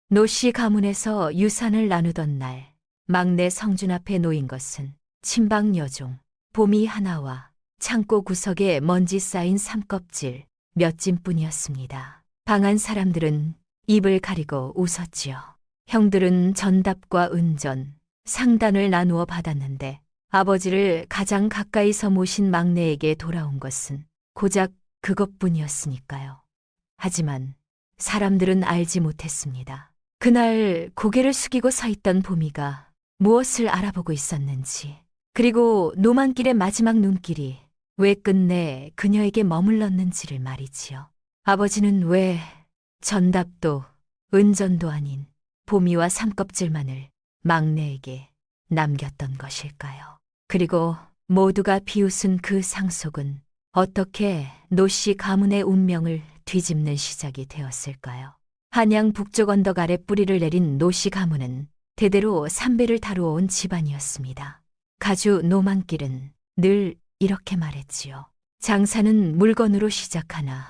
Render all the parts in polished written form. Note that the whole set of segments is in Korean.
노씨 가문에서 유산을 나누던 날, 막내 성준 앞에 놓인 것은 친방 여종, 봄이 하나와 창고 구석에 먼지 쌓인 삼껍질 몇 짐뿐이었습니다. 방안 사람들은 입을 가리고 웃었지요. 형들은 전답과 은전, 상단을 나누어 받았는데 아버지를 가장 가까이서 모신 막내에게 돌아온 것은 고작 그것뿐이었으니까요. 하지만 사람들은 알지 못했습니다. 그날 고개를 숙이고 서 있던 봄이가 무엇을 알아보고 있었는지, 그리고 노만길의 마지막 눈길이 왜 끝내 그녀에게 머물렀는지를 말이지요. 아버지는 왜 전답도 은전도 아닌 봄이와 삼껍질만을 막내에게 남겼던 것일까요? 그리고 모두가 비웃은 그 상속은 어떻게 노씨 가문의 운명을 뒤집는 시작이 되었을까요? 한양 북쪽 언덕 아래 뿌리를 내린 노씨 가문은 대대로 삼배를 다루어온 집안이었습니다. 가주 노만길은 늘 이렇게 말했지요. 장사는 물건으로 시작하나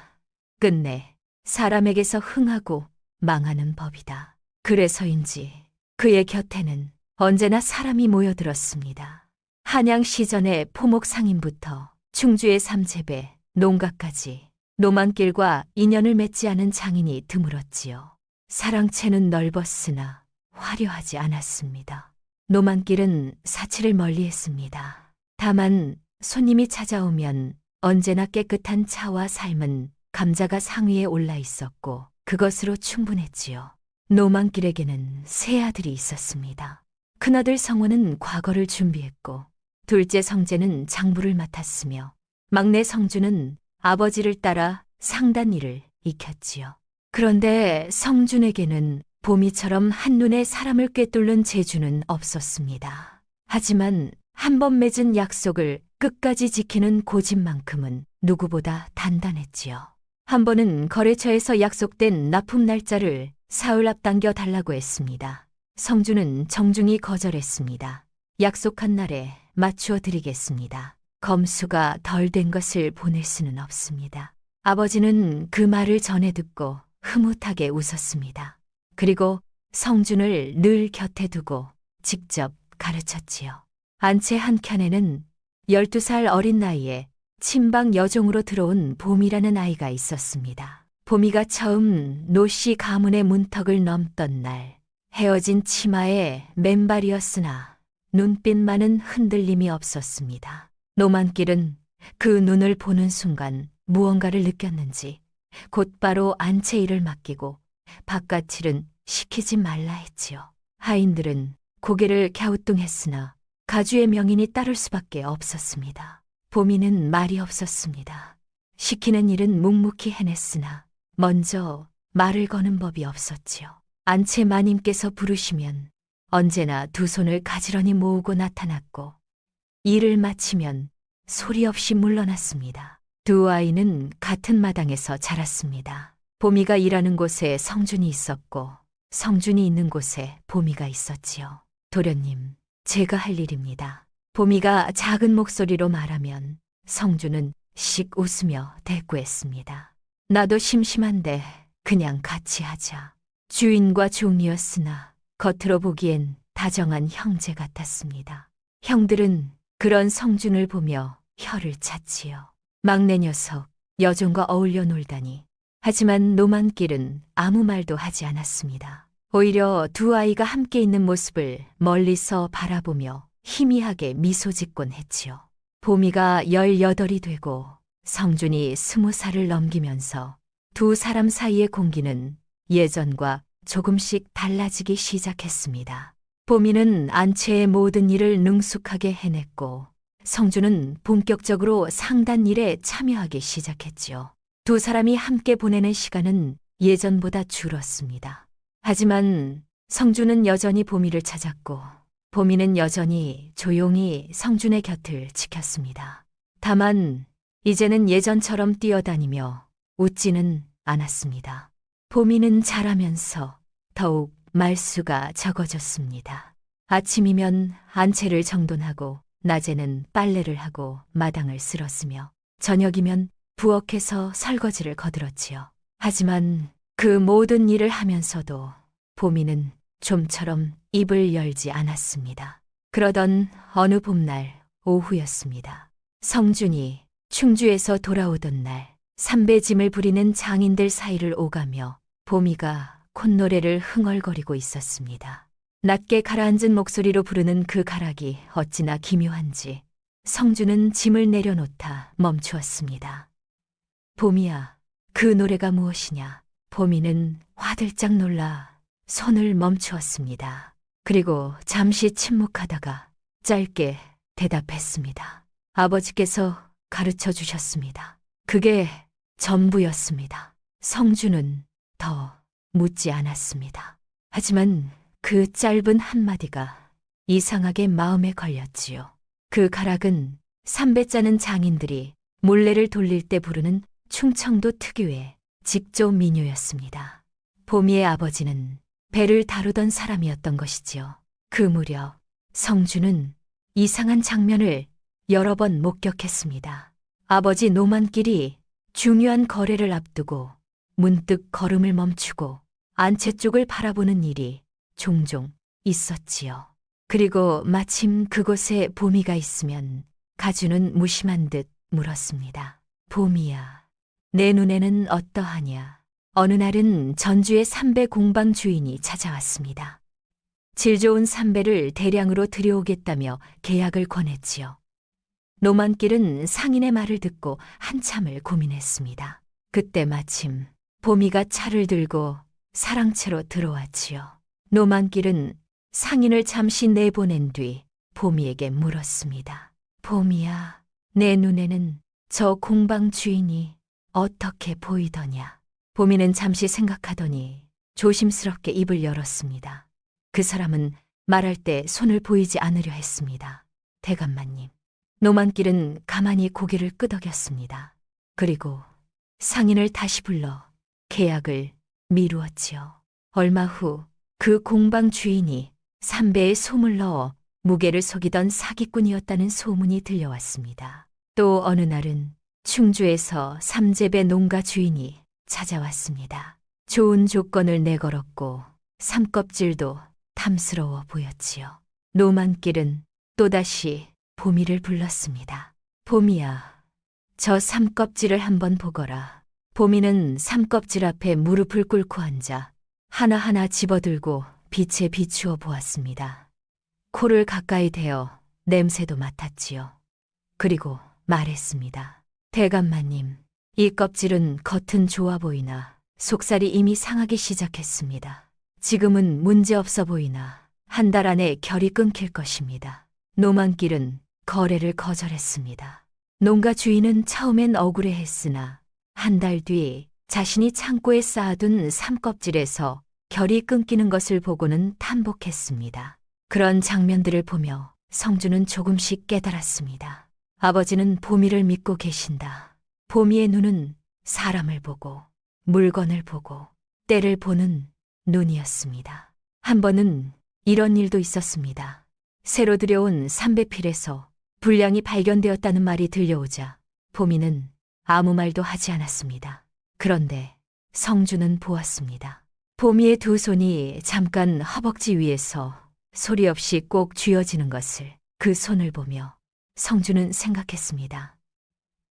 끝내 사람에게서 흥하고 망하는 법이다. 그래서인지 그의 곁에는 언제나 사람이 모여들었습니다. 한양 시전의 포목 상인부터 충주의 삼재배, 농가까지 노만길과 인연을 맺지 않은 장인이 드물었지요. 사랑채는 넓었으나 화려하지 않았습니다. 노만길은 사치를 멀리했습니다. 다만 손님이 찾아오면 언제나 깨끗한 차와 삶은 감자가 상위에 올라 있었고 그것으로 충분했지요. 노만길에게는 세 아들이 있었습니다. 큰아들 성원은 과거를 준비했고 둘째 성재는 장부를 맡았으며 막내 성준은 아버지를 따라 상단 일을 익혔지요. 그런데 성준에게는 봄이처럼 한눈에 사람을 꿰뚫는 재주는 없었습니다. 하지만 한 번 맺은 약속을 끝까지 지키는 고집만큼은 누구보다 단단했지요. 한 번은 거래처에서 약속된 납품 날짜를 사흘 앞당겨 달라고 했습니다. 성준은 정중히 거절했습니다. 약속한 날에 맞추어 드리겠습니다. 검수가 덜 된 것을 보낼 수는 없습니다. 아버지는 그 말을 전해 듣고 흐뭇하게 웃었습니다. 그리고 성준을 늘 곁에 두고 직접 가르쳤지요. 안채 한켠에는 12살 어린 나이에 친방 여종으로 들어온 봄이라는 아이가 있었습니다. 봄이가 처음 노씨 가문의 문턱을 넘던 날, 헤어진 치마에 맨발이었으나 눈빛만은 흔들림이 없었습니다. 노만길은 그 눈을 보는 순간 무언가를 느꼈는지 곧바로 안채 일을 맡기고 바깥 일은 시키지 말라 했지요. 하인들은 고개를 갸우뚱했으나 가주의 명인이 따를 수밖에 없었습니다. 봄이는 말이 없었습니다. 시키는 일은 묵묵히 해냈으나 먼저 말을 거는 법이 없었지요. 안채 마님께서 부르시면 언제나 두 손을 가지런히 모으고 나타났고 일을 마치면 소리 없이 물러났습니다. 두 아이는 같은 마당에서 자랐습니다. 봄이가 일하는 곳에 성준이 있었고 성준이 있는 곳에 봄이가 있었지요. 도련님, 제가 할 일입니다. 봄이가 작은 목소리로 말하면 성준은 씩 웃으며 대꾸했습니다. 나도 심심한데 그냥 같이 하자. 주인과 종이었으나 겉으로 보기엔 다정한 형제 같았습니다. 형들은 그런 성준을 보며 혀를 찼지요. 막내 녀석, 여종과 어울려 놀다니. 하지만 노만길은 아무 말도 하지 않았습니다. 오히려 두 아이가 함께 있는 모습을 멀리서 바라보며 희미하게 미소 짓곤 했지요. 봄이가 18이 되고 성준이 20살을 넘기면서 두 사람 사이의 공기는 예전과 조금씩 달라지기 시작했습니다. 봄이는 안채의 모든 일을 능숙하게 해냈고 성준은 본격적으로 상단 일에 참여하기 시작했지요. 두 사람이 함께 보내는 시간은 예전보다 줄었습니다. 하지만 성준은 여전히 봄이를 찾았고 봄이는 여전히 조용히 성준의 곁을 지켰습니다. 다만 이제는 예전처럼 뛰어다니며 웃지는 않았습니다. 봄이는 자라면서 더욱 말수가 적어졌습니다. 아침이면 안채를 정돈하고 낮에는 빨래를 하고 마당을 쓸었으며 저녁이면 부엌에서 설거지를 거들었지요. 하지만 그 모든 일을 하면서도 보미는 좀처럼 입을 열지 않았습니다. 그러던 어느 봄날 오후였습니다. 성준이 충주에서 돌아오던 날 삼배짐을 부리는 장인들 사이를 오가며 보미가 콧노래를 흥얼거리고 있었습니다. 낮게 가라앉은 목소리로 부르는 그 가락이 어찌나 기묘한지 성준은 짐을 내려놓다 멈추었습니다. 보미야, 그 노래가 무엇이냐? 보미는 화들짝 놀라 손을 멈추었습니다. 그리고 잠시 침묵하다가 짧게 대답했습니다. 아버지께서 가르쳐 주셨습니다. 그게 전부였습니다. 성준은 더 묻지 않았습니다. 하지만 그 짧은 한마디가 이상하게 마음에 걸렸지요. 그 가락은 삼배 짜는 장인들이 몰래를 돌릴 때 부르는 충청도 특유의 직조 민요였습니다. 보미의 아버지는 배를 다루던 사람이었던 것이지요. 그 무렵 성준은 이상한 장면을 여러 번 목격했습니다. 아버지 노만길이 중요한 거래를 앞두고 문득 걸음을 멈추고 안채 쪽을 바라보는 일이 종종 있었지요. 그리고 마침 그곳에 보미가 있으면 가주는 무심한 듯 물었습니다. 보미야, 내 눈에는 어떠하냐? 어느 날은 전주의 삼배 공방 주인이 찾아왔습니다. 질 좋은 삼배를 대량으로 들여오겠다며 계약을 권했지요. 노만길은 상인의 말을 듣고 한참을 고민했습니다. 그때 마침 보미가 차를 들고 사랑채로 들어왔지요. 노만길은 상인을 잠시 내보낸 뒤 보미에게 물었습니다. 보미야, 내 눈에는 저 공방 주인이 어떻게 보이더냐? 보미는 잠시 생각하더니 조심스럽게 입을 열었습니다. 그 사람은 말할 때 손을 보이지 않으려 했습니다. 대감마님. 노만길은 가만히 고개를 끄덕였습니다. 그리고 상인을 다시 불러 계약을 미루었지요. 얼마 후 그 공방 주인이 삼배에 솜을 넣어 무게를 속이던 사기꾼이었다는 소문이 들려왔습니다. 또 어느 날은 충주에서 삼재배 농가 주인이 찾아왔습니다. 좋은 조건을 내걸었고 삼껍질도 탐스러워 보였지요. 노만길은 또다시 보미를 불렀습니다. 보미야, 저 삼껍질을 한번 보거라. 보미는 삼껍질 앞에 무릎을 꿇고 앉아 하나하나 집어들고 빛에 비추어 보았습니다. 코를 가까이 대어 냄새도 맡았지요. 그리고 말했습니다. 대감마님, 이 껍질은 겉은 좋아 보이나 속살이 이미 상하기 시작했습니다. 지금은 문제없어 보이나 한 달 안에 결이 끊길 것입니다. 노만길은 거래를 거절했습니다. 농가 주인은 처음엔 억울해했으나 한 달 뒤 자신이 창고에 쌓아둔 삼껍질에서 결이 끊기는 것을 보고는 탄복했습니다. 그런 장면들을 보며 성준은 조금씩 깨달았습니다. 아버지는 보미를 믿고 계신다. 보미의 눈은 사람을 보고 물건을 보고 때를 보는 눈이었습니다. 한 번은 이런 일도 있었습니다. 새로 들여온 삼배필에서 불량이 발견되었다는 말이 들려오자 보미는 아무 말도 하지 않았습니다. 그런데 성준은 보았습니다. 보미의 두 손이 잠깐 허벅지 위에서 소리 없이 꼭 쥐어지는 것을 그 손을 보며 성준은 생각했습니다.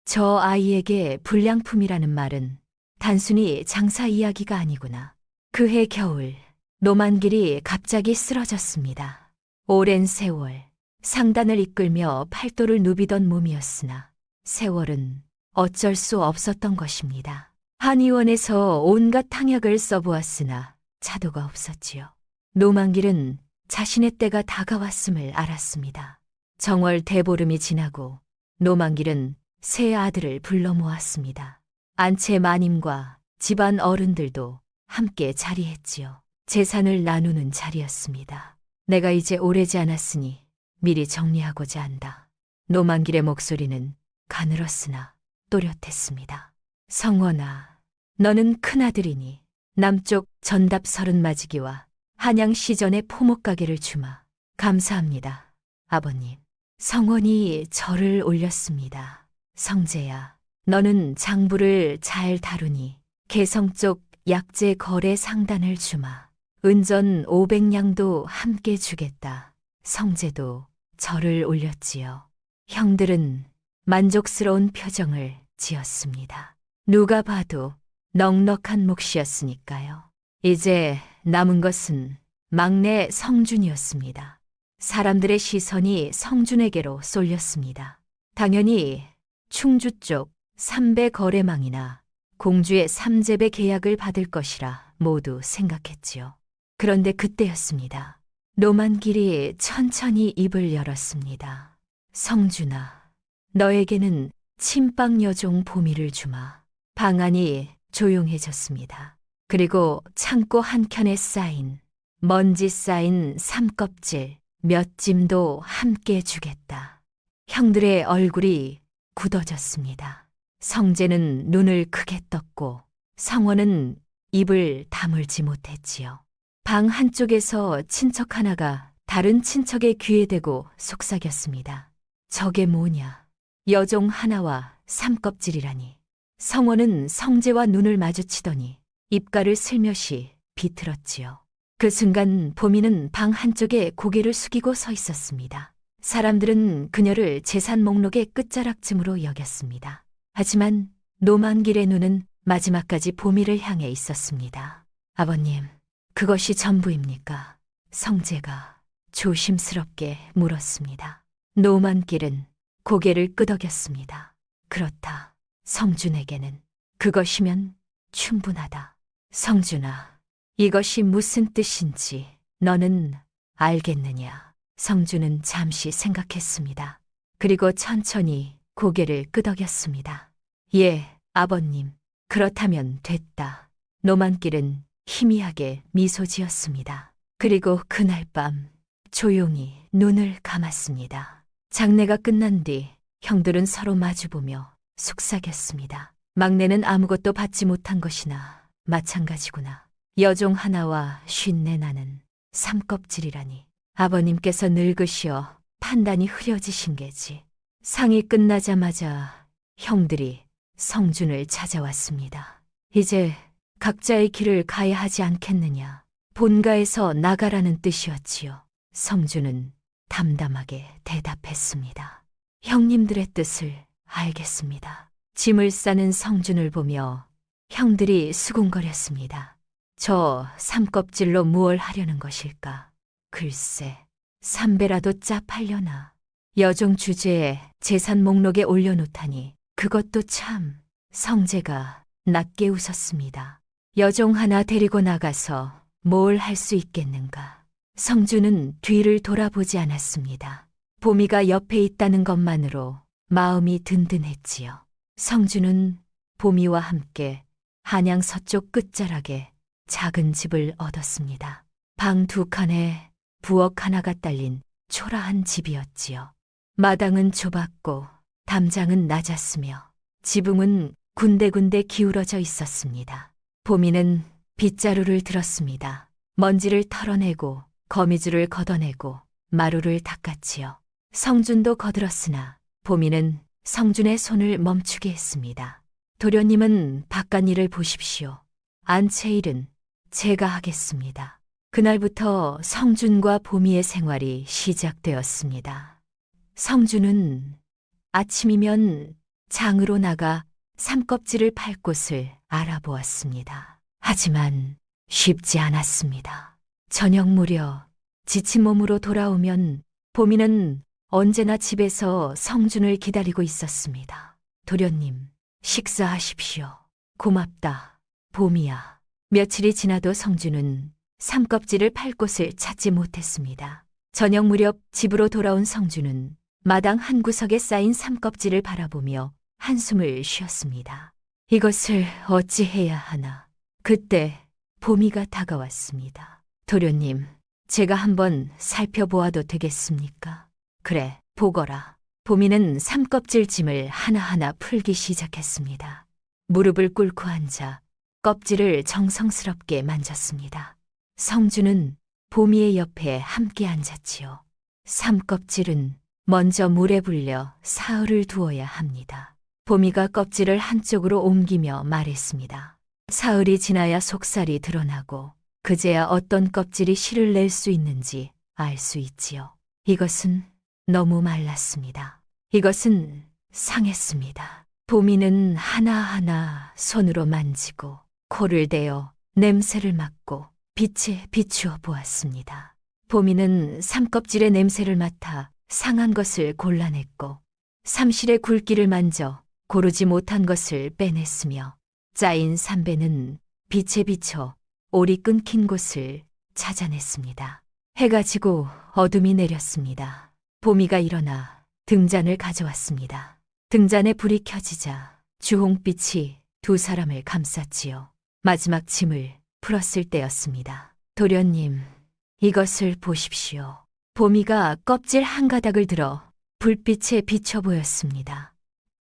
저 아이에게 불량품이라는 말은 단순히 장사 이야기가 아니구나. 그해 겨울 노만길이 갑자기 쓰러졌습니다. 오랜 세월 상단을 이끌며 팔도를 누비던 몸이었으나 세월은 어쩔 수 없었던 것입니다. 한의원에서 온갖 탕약을 써보았으나 차도가 없었지요. 노만길은 자신의 때가 다가왔음을 알았습니다. 정월 대보름이 지나고 노만길은 세 아들을 불러 모았습니다. 안채 마님과 집안 어른들도 함께 자리했지요. 재산을 나누는 자리였습니다. 내가 이제 오래지 않았으니 미리 정리하고자 한다. 노만길의 목소리는 가늘었으나 또렷했습니다. 성원아, 너는 큰아들이니 남쪽 전답 서른 맞이기와 한양 시전의 포목가게를 주마. 감사합니다, 아버님. 성원이 절을 올렸습니다. 성재야, 너는 장부를 잘 다루니 개성 쪽 약재 거래 상단을 주마. 은전 500냥도 함께 주겠다. 성재도 절을 올렸지요. 형들은 만족스러운 표정을 지었습니다. 누가 봐도 넉넉한 몫이었으니까요. 이제 남은 것은 막내 성준이었습니다. 사람들의 시선이 성준에게로 쏠렸습니다. 당연히 충주 쪽 3배 거래망이나 공주의 3재배 계약을 받을 것이라 모두 생각했지요. 그런데 그때였습니다. 노만길이 천천히 입을 열었습니다. 성준아, 너에게는 침빵 여종 보미를 주마. 방안이 조용해졌습니다. 그리고 창고 한켠에 쌓인 먼지 쌓인 삼껍질 몇 짐도 함께 주겠다. 형들의 얼굴이 굳어졌습니다. 성재는 눈을 크게 떴고 성원은 입을 다물지 못했지요. 방 한쪽에서 친척 하나가 다른 친척의 귀에 대고 속삭였습니다. 저게 뭐냐? 여종 하나와 삼껍질이라니. 성원은 성재와 눈을 마주치더니 입가를 슬며시 비틀었지요. 그 순간 보미는 방 한쪽에 고개를 숙이고 서 있었습니다. 사람들은 그녀를 재산 목록의 끝자락쯤으로 여겼습니다. 하지만 노만길의 눈은 마지막까지 보미를 향해 있었습니다. 아버님, 그것이 전부입니까? 성재가 조심스럽게 물었습니다. 노만길은 고개를 끄덕였습니다. 그렇다. 성준에게는 그것이면 충분하다. 성준아, 이것이 무슨 뜻인지 너는 알겠느냐? 성준은 잠시 생각했습니다. 그리고 천천히 고개를 끄덕였습니다. 예, 아버님. 그렇다면 됐다. 노만길은 희미하게 미소 지었습니다. 그리고 그날 밤 조용히 눈을 감았습니다. 장례가 끝난 뒤 형들은 서로 마주보며 속삭였습니다. 막내는 아무것도 받지 못한 것이나 마찬가지구나. 여종 하나와 쉰내 나는 삼껍질이라니. 아버님께서 늙으시어 판단이 흐려지신 게지. 상이 끝나자마자 형들이 성준을 찾아왔습니다. 이제 각자의 길을 가야 하지 않겠느냐. 본가에서 나가라는 뜻이었지요. 성준은 담담하게 대답했습니다. 형님들의 뜻을 알겠습니다. 짐을 싸는 성준을 보며 형들이 수군거렸습니다. 저 삼껍질로 무얼 하려는 것일까? 글쎄, 삼배라도 짭하려나. 여종 주제에 재산 목록에 올려놓다니 그것도 참. 성재가 낮게 웃었습니다. 여종 하나 데리고 나가서 뭘 할 수 있겠는가. 성준은 뒤를 돌아보지 않았습니다. 보미가 옆에 있다는 것만으로 마음이 든든했지요. 성준은 보미와 함께 한양 서쪽 끝자락에 작은 집을 얻었습니다. 방 2칸에 부엌 하나가 딸린 초라한 집이었지요. 마당은 좁았고 담장은 낮았으며 지붕은 군데군데 기울어져 있었습니다. 보미는 빗자루를 들었습니다. 먼지를 털어내고 거미줄을 걷어내고 마루를 닦았지요. 성준도 거들었으나 보미는 성준의 손을 멈추게 했습니다. 도련님은 바깥일을 보십시오. 안채 일은 제가 하겠습니다. 그날부터 성준과 보미의 생활이 시작되었습니다. 성준은 아침이면 장으로 나가 삼껍질을 팔 곳을 알아보았습니다. 하지만 쉽지 않았습니다. 저녁 무렵 지친 몸으로 돌아오면 보미는 언제나 집에서 성준을 기다리고 있었습니다. 도련님, 식사하십시오. 고맙다, 보미야. 며칠이 지나도 성준은 삼껍질을 팔 곳을 찾지 못했습니다. 저녁 무렵 집으로 돌아온 성준은 마당 한 구석에 쌓인 삼껍질을 바라보며 한숨을 쉬었습니다. 이것을 어찌해야 하나. 그때 보미가 다가왔습니다. 도련님, 제가 한번 살펴보아도 되겠습니까? 그래, 보거라. 보미는 삼껍질 짐을 하나하나 풀기 시작했습니다. 무릎을 꿇고 앉아 껍질을 정성스럽게 만졌습니다. 성준은 보미의 옆에 함께 앉았지요. 삼껍질은 먼저 물에 불려 사흘을 두어야 합니다. 보미가 껍질을 한쪽으로 옮기며 말했습니다. 사흘이 지나야 속살이 드러나고 그제야 어떤 껍질이 실을 낼 수 있는지 알 수 있지요. 이것은 너무 말랐습니다. 이것은 상했습니다. 보미는 하나하나 손으로 만지고 코를 대어 냄새를 맡고 빛에 비추어 보았습니다. 보미는 삼껍질의 냄새를 맡아 상한 것을 골라냈고 삼실의 굵기를 만져 고르지 못한 것을 빼냈으며 짜인 삼배는 빛에 비춰 올이 끊긴 곳을 찾아냈습니다. 해가 지고 어둠이 내렸습니다. 보미가 일어나 등잔을 가져왔습니다. 등잔에 불이 켜지자 주홍빛이 두 사람을 감쌌지요. 마지막 짐을 풀었을 때였습니다. 도련님, 이것을 보십시오. 보미가 껍질 한 가닥을 들어 불빛에 비춰 보였습니다.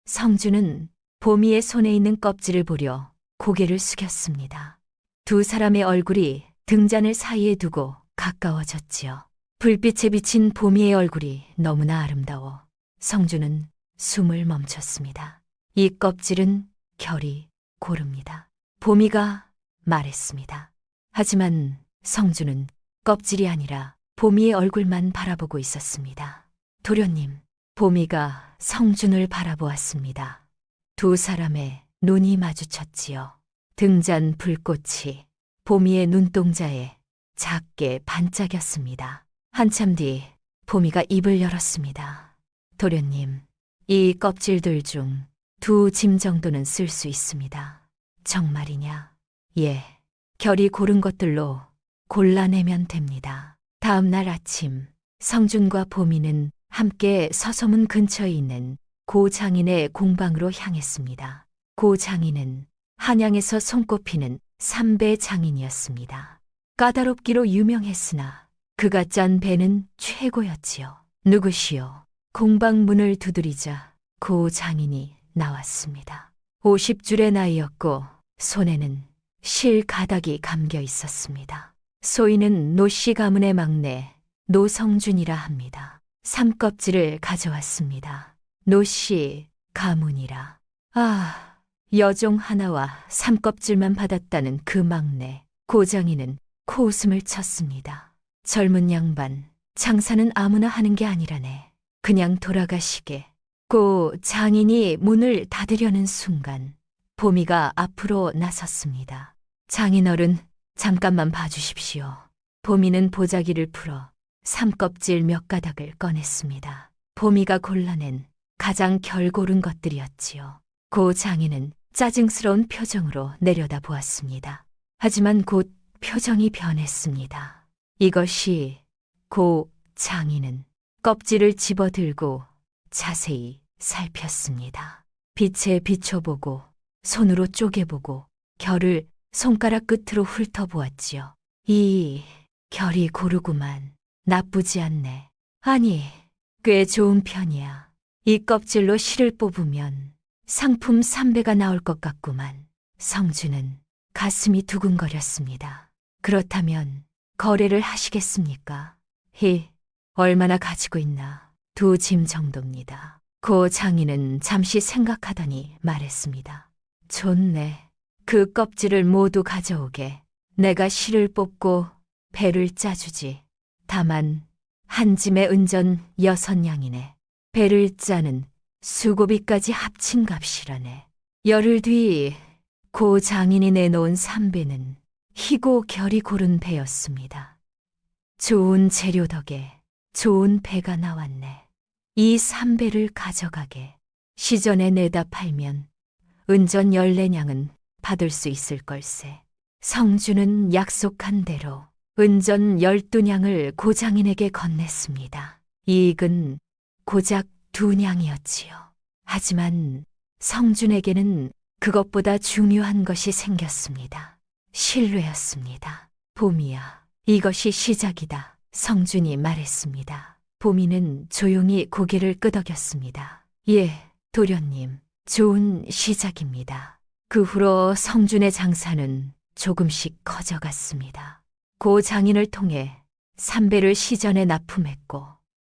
성주는 보미의 손에 있는 껍질을 보려 고개를 숙였습니다. 두 사람의 얼굴이 등잔을 사이에 두고 가까워졌지요. 불빛에 비친 보미의 얼굴이 너무나 아름다워 성주는 숨을 멈췄습니다. 이 껍질은 결이 고릅니다. 보미가 말했습니다. 하지만 성주는 껍질이 아니라 보미의 얼굴만 바라보고 있었습니다. 도련님, 보미가 성준을 바라보았습니다. 두 사람의 눈이 마주쳤지요. 등잔 불꽃이 보미의 눈동자에 작게 반짝였습니다. 한참 뒤 보미가 입을 열었습니다. 도련님, 이 껍질들 중 두 짐 정도는 쓸 수 있습니다. 정말이냐? 예, 결이 고른 것들로 골라내면 됩니다. 다음 날 아침, 성준과 보미는 함께 서소문 근처에 있는 고 장인의 공방으로 향했습니다. 고 장인은 한양에서 손꼽히는 삼배 장인이었습니다. 까다롭기로 유명했으나 그가 짠 배는 최고였지요. 누구시오? 공방 문을 두드리자 고 장인이 나왔습니다. 50줄의 나이였고 손에는 실 가닥이 감겨 있었습니다. 소인은 노씨 가문의 막내 노성준이라 합니다. 삼껍질을 가져왔습니다. 노씨 가문이라. 아, 여종 하나와 삼껍질만 받았다는 그 막내. 고장이는 코웃음을 쳤습니다. 젊은 양반, 장사는 아무나 하는 게 아니라네. 그냥 돌아가시게. 고 장인이 문을 닫으려는 순간 보미가 앞으로 나섰습니다. 장인어른, 잠깐만 봐주십시오. 보미는 보자기를 풀어 삼껍질 몇 가닥을 꺼냈습니다. 보미가 골라낸 가장 결고른 것들이었지요. 고 장인은 짜증스러운 표정으로 내려다 보았습니다. 하지만 곧 표정이 변했습니다. 이것이 고 장인은 껍질을 집어들고 자세히 살폈습니다. 빛에 비춰보고 손으로 쪼개보고 결을 손가락 끝으로 훑어보았지요. 이 결이 고르구만. 나쁘지 않네. 아니, 꽤 좋은 편이야. 이 껍질로 실을 뽑으면 상품 3배가 나올 것 같구만. 성주는 가슴이 두근거렸습니다. 그렇다면 거래를 하시겠습니까? 얼마나 가지고 있나? 2 짐 정도입니다. 고 장인은 잠시 생각하더니 말했습니다. 좋네. 그 껍질을 모두 가져오게. 내가 실을 뽑고 배를 짜주지. 다만 한 짐에 은전 6냥이네. 배를 짜는 수고비까지 합친 값이라네. 열흘 뒤 고 장인이 내놓은 3배는 희고 결이 고른 배였습니다. 좋은 재료 덕에 좋은 배가 나왔네. 이 3배를 가져가게. 시전에 내다 팔면 은전 14냥은 받을 수 있을 걸세. 성주는 약속한 대로 은전 12냥을 고장인에게 건넸습니다. 이익은 고작 2냥이었지요. 하지만 성준에게는 그것보다 중요한 것이 생겼습니다. 신뢰였습니다. 보미야, 이것이 시작이다. 성준이 말했습니다. 보미는 조용히 고개를 끄덕였습니다. 예, 도련님, 좋은 시작입니다. 그 후로 성준의 장사는 조금씩 커져갔습니다. 고 장인을 통해 3배를 시전에 납품했고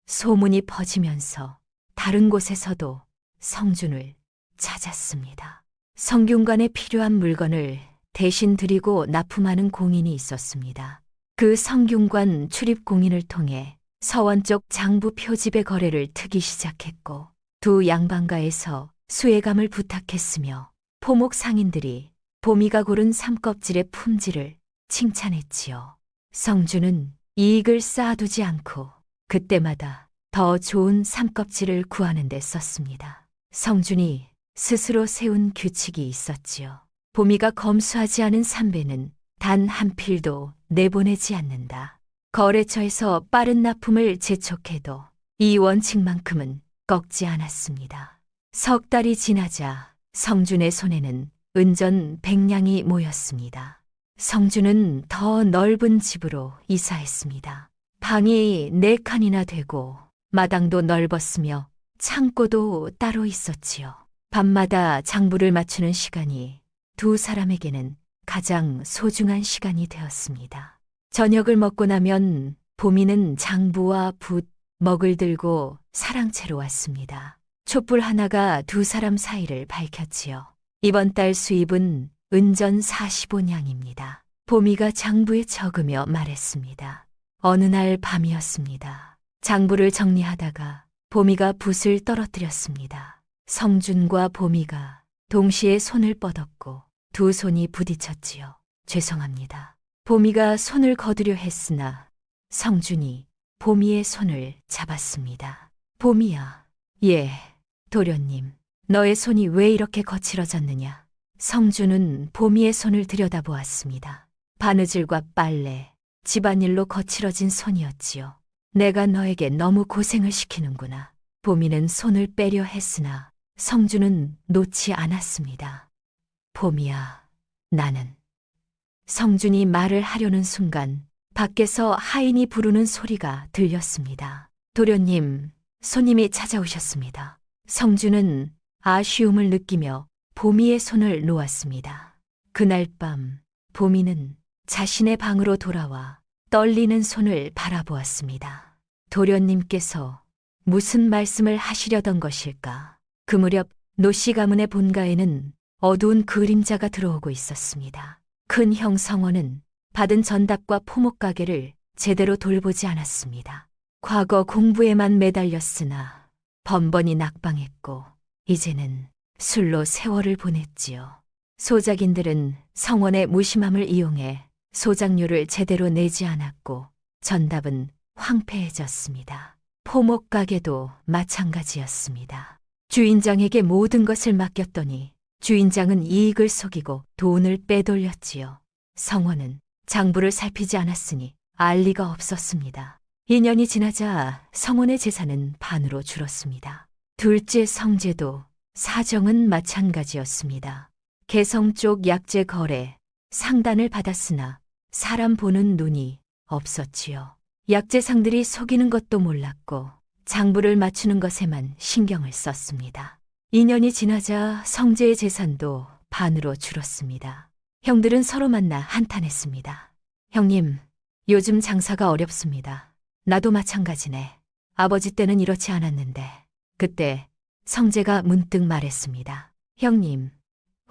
소문이 퍼지면서 다른 곳에서도 성준을 찾았습니다. 성균관에 필요한 물건을 대신 드리고 납품하는 공인이 있었습니다. 그 성균관 출입 공인을 통해 서원 쪽 장부 표집의 거래를 트기 시작했고 두 양반가에서 수혜감을 부탁했으며 포목 상인들이 보미가 고른 삼껍질의 품질을 칭찬했지요. 성주는 이익을 쌓아두지 않고 그때마다 더 좋은 삼껍질을 구하는 데 썼습니다. 성준이 스스로 세운 규칙이 있었지요. 보미가 검수하지 않은 삼배는 단 한 필도 내보내지 않는다. 거래처에서 빠른 납품을 재촉해도 이 원칙만큼은 꺾지 않았습니다. 석 달이 지나자 성준의 손에는 은전 100량이 모였습니다. 성준은 더 넓은 집으로 이사했습니다. 방이 4칸이나 되고 마당도 넓었으며 창고도 따로 있었지요. 밤마다 장부를 맞추는 시간이 두 사람에게는 가장 소중한 시간이 되었습니다. 저녁을 먹고 나면 보미는 장부와 붓, 먹을 들고 사랑채로 왔습니다. 촛불 하나가 두 사람 사이를 밝혔지요. 이번 달 수입은 은전 45냥입니다. 보미가 장부에 적으며 말했습니다. 어느 날 밤이었습니다. 장부를 정리하다가 보미가 붓을 떨어뜨렸습니다. 성준과 보미가 동시에 손을 뻗었고 두 손이 부딪혔지요. 죄송합니다. 보미가 손을 거두려 했으나 성준이 보미의 손을 잡았습니다. 보미야. 예, 도련님. 너의 손이 왜 이렇게 거칠어졌느냐? 성준은 보미의 손을 들여다보았습니다. 바느질과 빨래, 집안일로 거칠어진 손이었지요. 내가 너에게 너무 고생을 시키는구나. 보미는 손을 빼려 했으나 성준은 놓지 않았습니다. 보미야, 나는. 성준이 말을 하려는 순간 밖에서 하인이 부르는 소리가 들렸습니다. 도련님, 손님이 찾아오셨습니다. 성준은 아쉬움을 느끼며 보미의 손을 놓았습니다. 그날 밤 보미는 자신의 방으로 돌아와 떨리는 손을 바라보았습니다. 도련님께서 무슨 말씀을 하시려던 것일까? 그 무렵 노씨 가문의 본가에는 어두운 그림자가 들어오고 있었습니다. 큰 형 성원은 받은 전답과 포목 가게를 제대로 돌보지 않았습니다. 과거 공부에만 매달렸으나 번번이 낙방했고 이제는 술로 세월을 보냈지요. 소작인들은 성원의 무심함을 이용해 소작료를 제대로 내지 않았고 전답은 황폐해졌습니다. 포목 가게도 마찬가지였습니다. 주인장에게 모든 것을 맡겼더니 주인장은 이익을 속이고 돈을 빼돌렸지요. 성원은 장부를 살피지 않았으니 알 리가 없었습니다. 2년이 지나자 성원의 재산은 반으로 줄었습니다. 둘째 성재도 사정은 마찬가지였습니다. 개성 쪽 약재 거래, 상단을 받았으나 사람 보는 눈이 없었지요. 약재상들이 속이는 것도 몰랐고 장부를 맞추는 것에만 신경을 썼습니다. 2년이 지나자 성재의 재산도 반으로 줄었습니다. 형들은 서로 만나 한탄했습니다. 형님, 요즘 장사가 어렵습니다. 나도 마찬가지네. 아버지 때는 이렇지 않았는데. 그때 성재가 문득 말했습니다. 형님,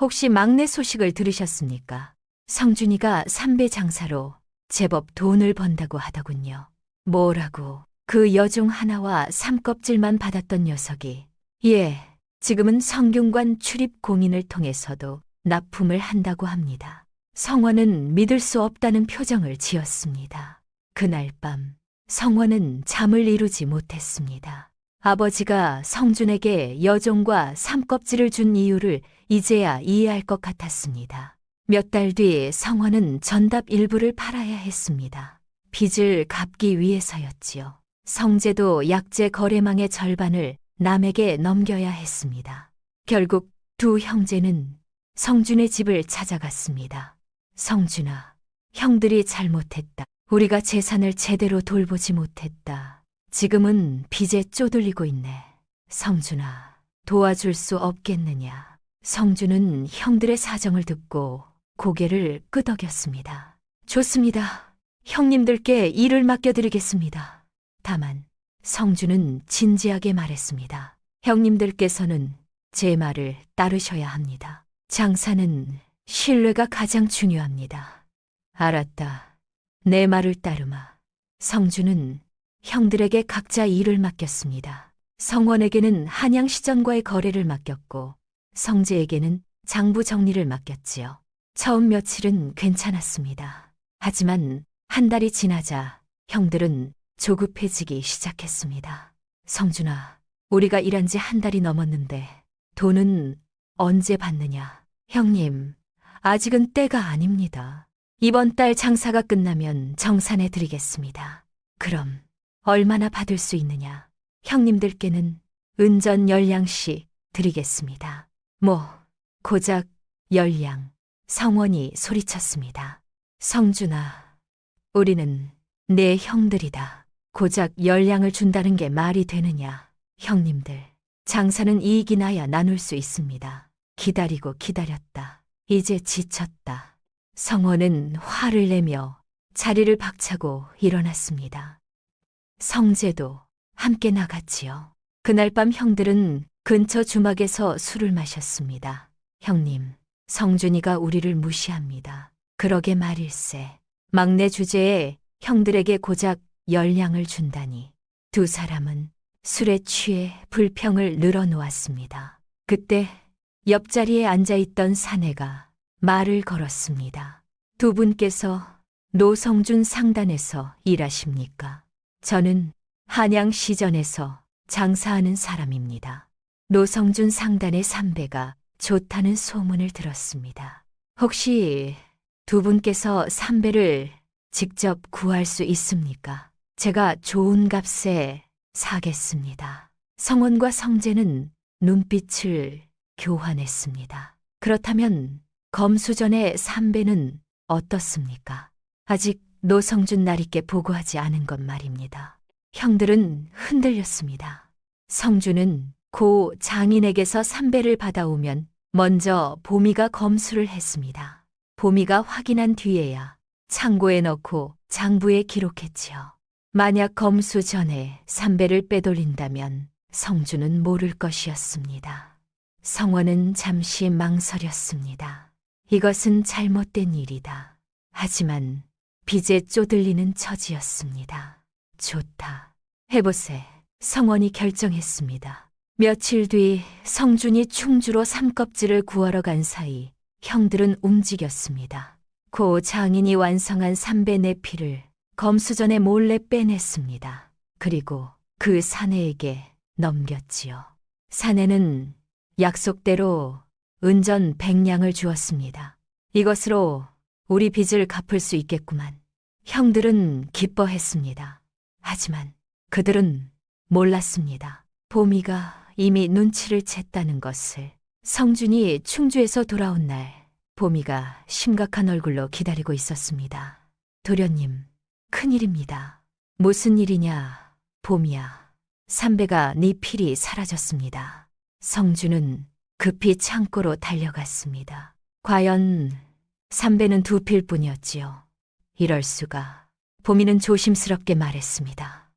혹시 막내 소식을 들으셨습니까? 성준이가 삼배 장사로 제법 돈을 번다고 하더군요. 뭐라고? 그 여종 하나와 삼껍질만 받았던 녀석이. 예, 지금은 성균관 출입 공인을 통해서도 납품을 한다고 합니다. 성원은 믿을 수 없다는 표정을 지었습니다. 그날 밤 성원은 잠을 이루지 못했습니다. 아버지가 성준에게 여종과 삼껍질을 준 이유를 이제야 이해할 것 같았습니다. 몇 달 뒤 성원은 전답 일부를 팔아야 했습니다. 빚을 갚기 위해서였지요. 성재도 약재 거래망의 절반을 남에게 넘겨야 했습니다. 결국 두 형제는 성준의 집을 찾아갔습니다. 성준아, 형들이 잘못했다. 우리가 재산을 제대로 돌보지 못했다. 지금은 빚에 쪼들리고 있네. 성준아, 도와줄 수 없겠느냐. 성준은 형들의 사정을 듣고 고개를 끄덕였습니다. 좋습니다. 형님들께 일을 맡겨드리겠습니다. 다만 성준은 진지하게 말했습니다. 형님들께서는 제 말을 따르셔야 합니다. 장사는 신뢰가 가장 중요합니다. 알았다. 내 말을 따르마. 성주는 형들에게 각자 일을 맡겼습니다. 성원에게는 한양시전과의 거래를 맡겼고 성재에게는 장부 정리를 맡겼지요. 처음 며칠은 괜찮았습니다. 하지만 한 달이 지나자 형들은 조급해지기 시작했습니다. 성준아, 우리가 일한 지 한 달이 넘었는데 돈은 언제 받느냐? 형님, 아직은 때가 아닙니다. 이번 달 장사가 끝나면 정산해 드리겠습니다. 그럼 얼마나 받을 수 있느냐? 형님들께는 은전 10량씩 드리겠습니다. 고작 10량. 성원이 소리쳤습니다. 성준아, 우리는 내 형들이다. 고작 10량을 준다는 게 말이 되느냐? 형님들, 장사는 이익이 나야 나눌 수 있습니다. 기다리고 기다렸다. 이제 지쳤다. 성원은 화를 내며 자리를 박차고 일어났습니다. 성재도 함께 나갔지요. 그날 밤 형들은 근처 주막에서 술을 마셨습니다. 형님, 성준이가 우리를 무시합니다. 그러게 말일세. 막내 주제에 형들에게 고작 10량을 준다니. 두 사람은 술에 취해 불평을 늘어놓았습니다. 그때 옆자리에 앉아있던 사내가 말을 걸었습니다. 두 분께서 노성준 상단에서 일하십니까? 저는 한양시전에서 장사하는 사람입니다. 노성준 상단의 삼배가 좋다는 소문을 들었습니다. 혹시 두 분께서 삼배를 직접 구할 수 있습니까? 제가 좋은 값에 사겠습니다. 성원과 성재는 눈빛을 교환했습니다. 그렇다면 검수전의 삼배는 어떻습니까? 아직 노성준 나리께 보고하지 않은 것 말입니다. 형들은 흔들렸습니다. 성주는 고 장인에게서 삼배를 받아오면 먼저 보미가 검수를 했습니다. 보미가 확인한 뒤에야 창고에 넣고 장부에 기록했지요. 만약 검수 전에 삼배를 빼돌린다면 성주는 모를 것이었습니다. 성원은 잠시 망설였습니다. 이것은 잘못된 일이다. 하지만 빚에 쪼들리는 처지였습니다. 좋다. 해보세. 성원이 결정했습니다. 며칠 뒤 성준이 충주로 삼껍질을 구하러 간 사이 형들은 움직였습니다. 고 장인이 완성한 삼배 내피를 검수전에 몰래 빼냈습니다. 그리고 그 사내에게 넘겼지요. 사내는 약속대로 은전 100량을 주었습니다. 이것으로 우리 빚을 갚을 수 있겠구만. 형들은 기뻐했습니다. 하지만 그들은 몰랐습니다. 보미가 이미 눈치를 챘다는 것을. 성준이 충주에서 돌아온 날 보미가 심각한 얼굴로 기다리고 있었습니다. 도련님, 큰일입니다. 무슨 일이냐, 보미야. 삼배가 네 필이 사라졌습니다. 성준은 급히 창고로 달려갔습니다. 과연 삼배는 2필뿐이었지요. 이럴 수가. 보미는 조심스럽게 말했습니다.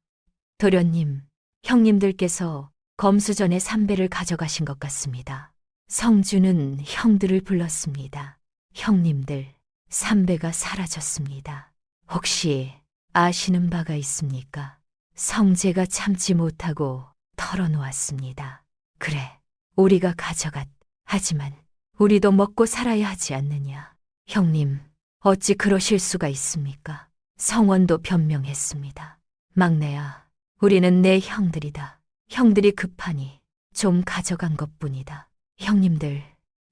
도련님, 형님들께서 검수전에 삼배를 가져가신 것 같습니다. 성준은 형들을 불렀습니다. 형님들, 삼배가 사라졌습니다. 혹시 아시는 바가 있습니까? 성재가 참지 못하고 털어놓았습니다. 그래, 우리가 가져갔. 하지만 우리도 먹고 살아야 하지 않느냐. 형님, 어찌 그러실 수가 있습니까? 성원도 변명했습니다. 막내야, 우리는 내 형들이다. 형들이 급하니 좀 가져간 것뿐이다. 형님들,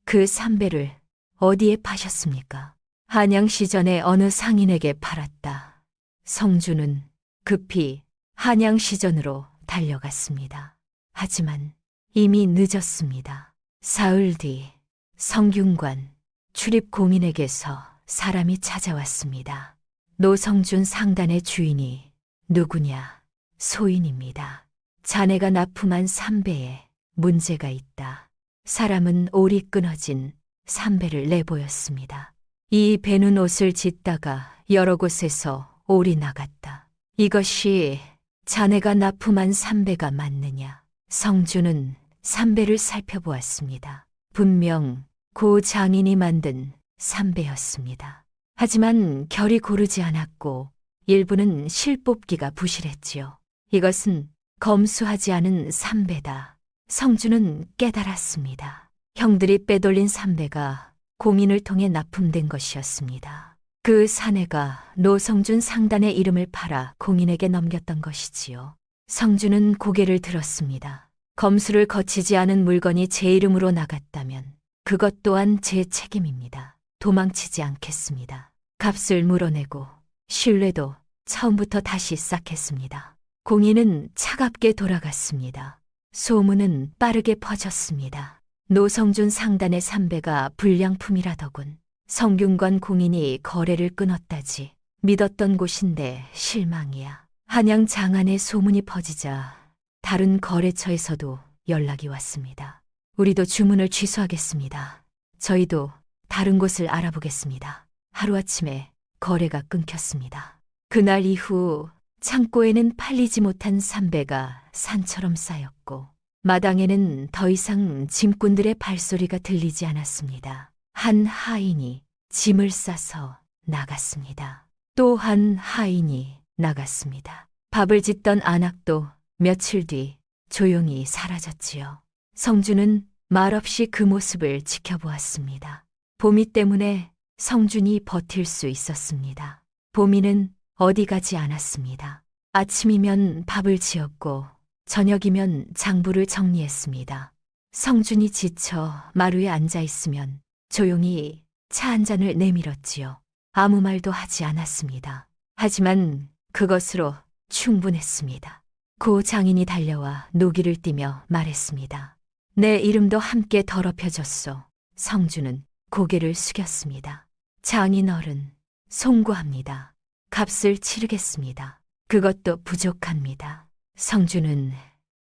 그 삼배를 어디에 파셨습니까? 한양시전에 어느 상인에게 팔았다. 성주는 급히 한양시전으로 달려갔습니다. 하지만 이미 늦었습니다. 사흘 뒤 성균관 출입공인에게서 사람이 찾아왔습니다. 노성준 상단의 주인이 누구냐? 소인입니다. 자네가 납품한 삼배에 문제가 있다. 사람은 올이 끊어진 삼배를 내보였습니다. 이 배는 옷을 짓다가 여러 곳에서 올이 나갔다. 이것이 자네가 납품한 삼배가 맞느냐? 성주는 삼배를 살펴보았습니다. 분명 고 장인이 만든 삼배였습니다. 하지만 결이 고르지 않았고 일부는 실 뽑기가 부실했지요. 이것은 검수하지 않은 삼배다. 성주는 깨달았습니다. 형들이 빼돌린 삼배가 공인을 통해 납품된 것이었습니다. 그 사내가 노성준 상단의 이름을 팔아 공인에게 넘겼던 것이지요. 성주는 고개를 들었습니다. 검수를 거치지 않은 물건이 제 이름으로 나갔다면 그것 또한 제 책임입니다. 도망치지 않겠습니다. 값을 물어내고 신뢰도 처음부터 다시 쌓겠습니다. 공인은 차갑게 돌아갔습니다. 소문은 빠르게 퍼졌습니다. 노성준 상단의 삼배가 불량품이라더군. 성균관 공인이 거래를 끊었다지. 믿었던 곳인데 실망이야. 한양 장안의 소문이 퍼지자 다른 거래처에서도 연락이 왔습니다. 우리도 주문을 취소하겠습니다. 저희도 다른 곳을 알아보겠습니다. 하루아침에 거래가 끊겼습니다. 그날 이후 창고에는 팔리지 못한 삼배가 산처럼 쌓였고 마당에는 더 이상 짐꾼들의 발소리가 들리지 않았습니다. 한 하인이 짐을 싸서 나갔습니다. 또 한 하인이 나갔습니다. 밥을 짓던 안악도 며칠 뒤 조용히 사라졌지요. 성준은 말없이 그 모습을 지켜보았습니다. 보미 때문에 성준이 버틸 수 있었습니다. 보미는 어디 가지 않았습니다. 아침이면 밥을 지었고 저녁이면 장부를 정리했습니다. 성준이 지쳐 마루에 앉아 있으면 조용히 차 한 잔을 내밀었지요. 아무 말도 하지 않았습니다. 하지만 그것으로 충분했습니다. 고 장인이 달려와 노기를 띠며 말했습니다. 내 이름도 함께 더럽혀졌소. 성준은 고개를 숙였습니다. 장인 어른, 송구합니다. 값을 치르겠습니다. 그것도 부족합니다. 성준은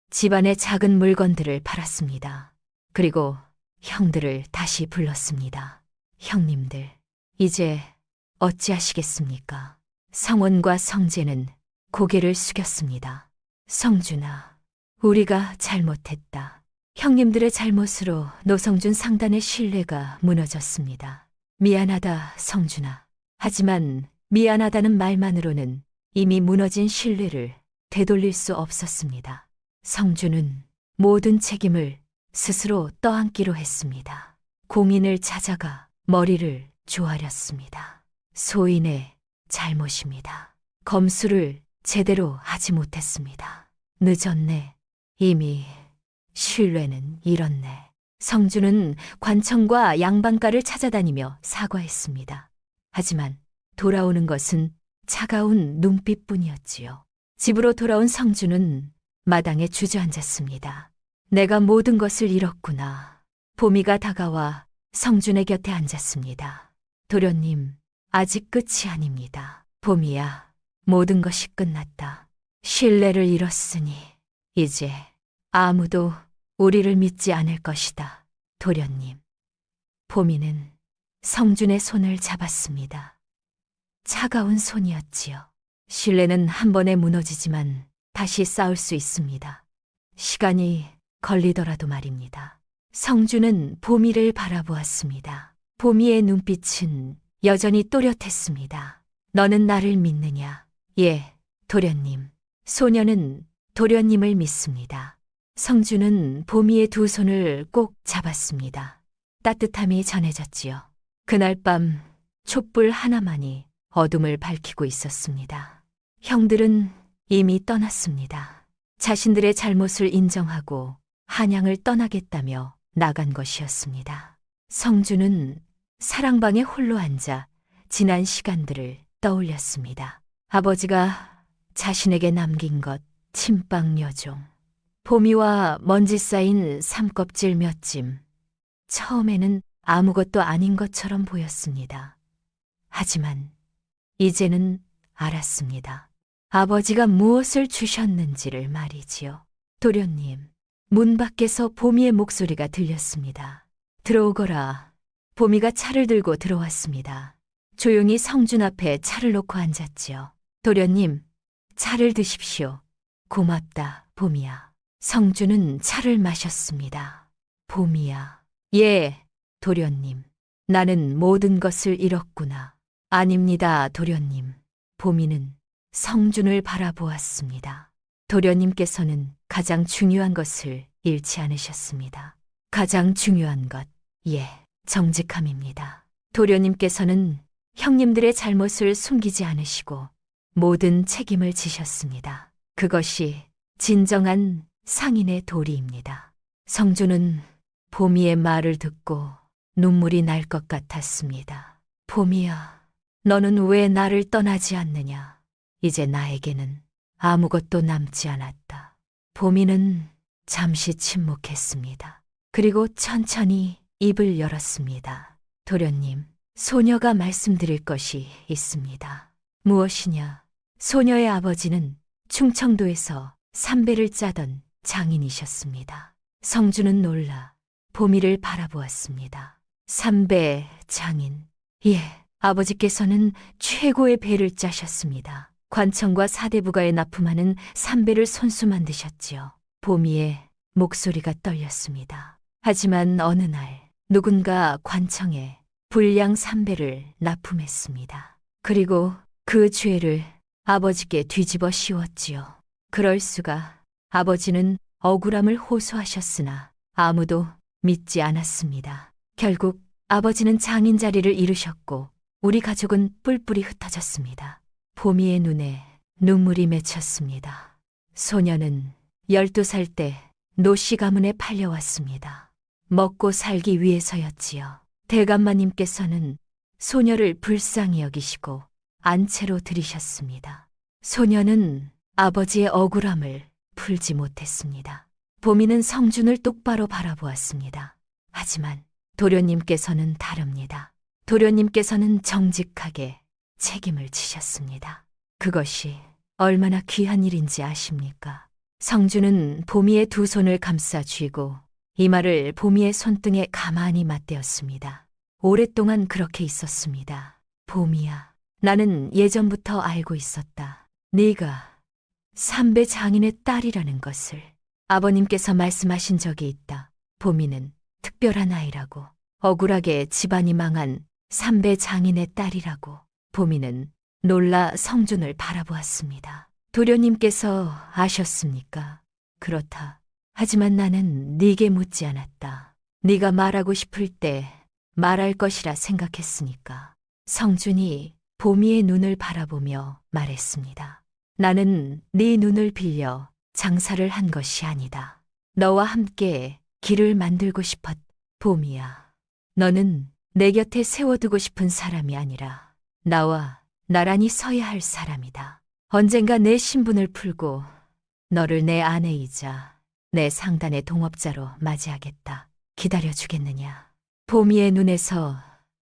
집안의 작은 물건들을 팔았습니다. 그리고 형들을 다시 불렀습니다. 형님들, 이제 어찌하시겠습니까? 성원과 성재는 고개를 숙였습니다. 성준아, 우리가 잘못했다. 형님들의 잘못으로 노성준 상단의 신뢰가 무너졌습니다. 미안하다, 성준아. 하지만 미안하다는 말만으로는 이미 무너진 신뢰를 되돌릴 수 없었습니다. 성준은 모든 책임을 스스로 떠안기로 했습니다. 공인을 찾아가 머리를 조아렸습니다. 소인의 잘못입니다. 검수를 제대로 하지 못했습니다. 늦었네. 이미 신뢰는 잃었네. 성준은 관청과 양반가를 찾아다니며 사과했습니다. 하지만 돌아오는 것은 차가운 눈빛뿐이었지요. 집으로 돌아온 성준은 마당에 주저앉았습니다. 내가 모든 것을 잃었구나. 보미가 다가와 성준의 곁에 앉았습니다. 도련님, 아직 끝이 아닙니다. 보미야, 모든 것이 끝났다. 신뢰를 잃었으니 이제 아무도 우리를 믿지 않을 것이다. 도련님. 보미는 성준의 손을 잡았습니다. 차가운 손이었지요. 신뢰는 한 번에 무너지지만 다시 쌓을 수 있습니다. 시간이 걸리더라도 말입니다. 성준은 보미를 바라보았습니다. 보미의 눈빛은 여전히 또렷했습니다. 너는 나를 믿느냐? 예, 도련님. 소녀는 도련님을 믿습니다. 성준은 보미의 두 손을 꼭 잡았습니다. 따뜻함이 전해졌지요. 그날 밤 촛불 하나만이 어둠을 밝히고 있었습니다. 형들은 이미 떠났습니다. 자신들의 잘못을 인정하고 한양을 떠나겠다며 나간 것이었습니다. 성준은 사랑방에 홀로 앉아 지난 시간들을 떠올렸습니다. 아버지가 자신에게 남긴 것, 침빵 여종, 보미와 먼지 쌓인 삼껍질 몇 짐. 처음에는 아무것도 아닌 것처럼 보였습니다. 하지만 이제는 알았습니다. 아버지가 무엇을 주셨는지를 말이지요. 도련님, 문 밖에서 보미의 목소리가 들렸습니다. 들어오거라. 보미가 차를 들고 들어왔습니다. 조용히 성준 앞에 차를 놓고 앉았지요. 도련님, 차를 드십시오. 고맙다, 보미야. 성준은 차를 마셨습니다. 보미야. 예, 도련님. 나는 모든 것을 잃었구나. 아닙니다, 도련님. 보미는 성준을 바라보았습니다. 도련님께서는 가장 중요한 것을 잃지 않으셨습니다. 가장 중요한 것, 예, 정직함입니다. 도련님께서는 형님들의 잘못을 숨기지 않으시고 모든 책임을 지셨습니다. 그것이 진정한 상인의 도리입니다. 성준은 보미의 말을 듣고 눈물이 날 것 같았습니다. 보미야, 너는 왜 나를 떠나지 않느냐? 이제 나에게는 아무것도 남지 않았다. 보미는 잠시 침묵했습니다. 그리고 천천히 입을 열었습니다. 도련님, 소녀가 말씀드릴 것이 있습니다. 무엇이냐? 소녀의 아버지는 충청도에서 삼배를 짜던 장인이셨습니다. 성준은 놀라 보미를 바라보았습니다. 삼배 장인. 예, 아버지께서는 최고의 배를 짜셨습니다. 관청과 사대부가에 납품하는 삼배를 손수 만드셨지요. 보미의 목소리가 떨렸습니다. 하지만 어느 날 누군가 관청에 불량 삼배를 납품했습니다. 그리고 그 죄를 아버지께 뒤집어 씌웠지요. 그럴 수가. 아버지는 억울함을 호소하셨으나 아무도 믿지 않았습니다. 결국 아버지는 장인 자리를 잃으셨고 우리 가족은 뿔뿔이 흩어졌습니다. 보미의 눈에 눈물이 맺혔습니다. 소녀는 12살 때 노씨 가문에 팔려왔습니다. 먹고 살기 위해서였지요. 대감마님께서는 소녀를 불쌍히 여기시고 안채로 들이셨습니다. 소녀는 아버지의 억울함을 풀지 못했습니다. 보미는 성준을 똑바로 바라보았습니다. 하지만 도련님께서는 다릅니다. 도련님께서는 정직하게 책임을 지셨습니다. 그것이 얼마나 귀한 일인지 아십니까? 성준은 보미의 두 손을 감싸 쥐고 이마를 보미의 손등에 가만히 맞대었습니다. 오랫동안 그렇게 있었습니다. 보미야, 나는 예전부터 알고 있었다. 네가 삼배 장인의 딸이라는 것을. 아버님께서 말씀하신 적이 있다. 보미는 특별한 아이라고. 억울하게 집안이 망한 삼배 장인의 딸이라고. 보미는 놀라 성준을 바라보았습니다. 도련님께서 아셨습니까? 그렇다. 하지만 나는 네게 묻지 않았다. 네가 말하고 싶을 때 말할 것이라 생각했으니까. 성준이 보미의 눈을 바라보며 말했습니다. 나는 네 눈을 빌려 장사를 한 것이 아니다. 너와 함께 길을 만들고 싶었. 보미야, 너는 내 곁에 세워두고 싶은 사람이 아니라 나와 나란히 서야 할 사람이다. 언젠가 내 신분을 풀고 너를 내 아내이자 내 상단의 동업자로 맞이하겠다. 기다려주겠느냐? 보미의 눈에서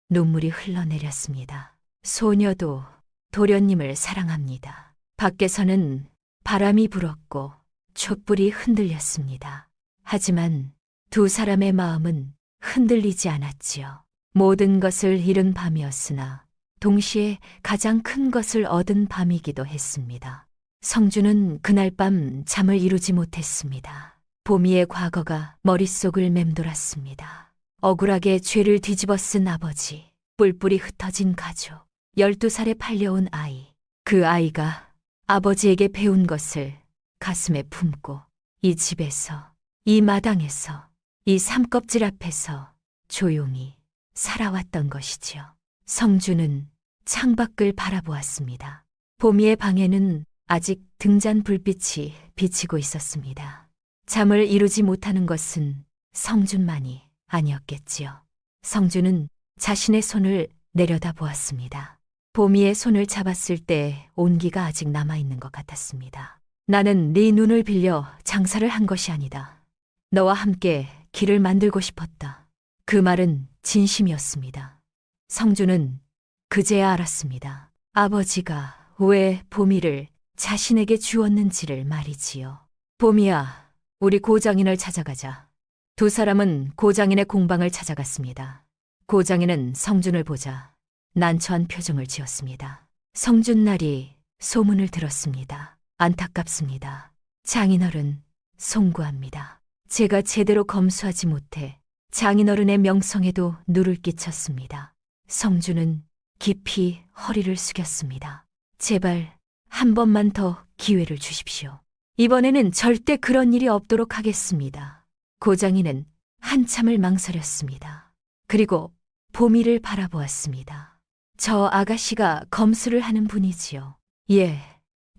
눈물이 흘러내렸습니다. 소녀도 도련님을 사랑합니다. 밖에서는 바람이 불었고 촛불이 흔들렸습니다. 하지만 두 사람의 마음은 흔들리지 않았지요. 모든 것을 잃은 밤이었으나 동시에 가장 큰 것을 얻은 밤이기도 했습니다. 성준은 그날 밤 잠을 이루지 못했습니다. 보미의 과거가 머릿속을 맴돌았습니다. 억울하게 죄를 뒤집어 쓴 아버지, 뿔뿔이 흩어진 가족, 12살에 팔려온 아이. 그 아이가 아버지에게 배운 것을 가슴에 품고 이 집에서, 이 마당에서, 이 삼껍질 앞에서 조용히 살아왔던 것이지요. 성준은 창밖을 바라보았습니다. 보미의 방에는 아직 등잔 불빛이 비치고 있었습니다. 잠을 이루지 못하는 것은 성준만이 아니었겠지요. 성준은 자신의 손을 내려다보았습니다. 보미의 손을 잡았을 때 온기가 아직 남아있는 것 같았습니다. 나는 네 눈을 빌려 장사를 한 것이 아니다. 너와 함께 길을 만들고 싶었다. 그 말은 진심이었습니다. 성준은 그제야 알았습니다. 아버지가 왜 보미를 자신에게 주었는지를 말이지요. 보미야, 우리 고장인을 찾아가자. 두 사람은 고장인의 공방을 찾아갔습니다. 고장인은 성준을 보자 난처한 표정을 지었습니다. 성준날이 소문을 들었습니다. 안타깝습니다. 장인어른, 송구합니다. 제가 제대로 검수하지 못해 장인어른의 명성에도 누를 끼쳤습니다. 성주는 깊이 허리를 숙였습니다. 제발 한 번만 더 기회를 주십시오. 이번에는 절대 그런 일이 없도록 하겠습니다. 고장인은 한참을 망설였습니다. 그리고 보미를 바라보았습니다. 저 아가씨가 검수를 하는 분이지요. 예,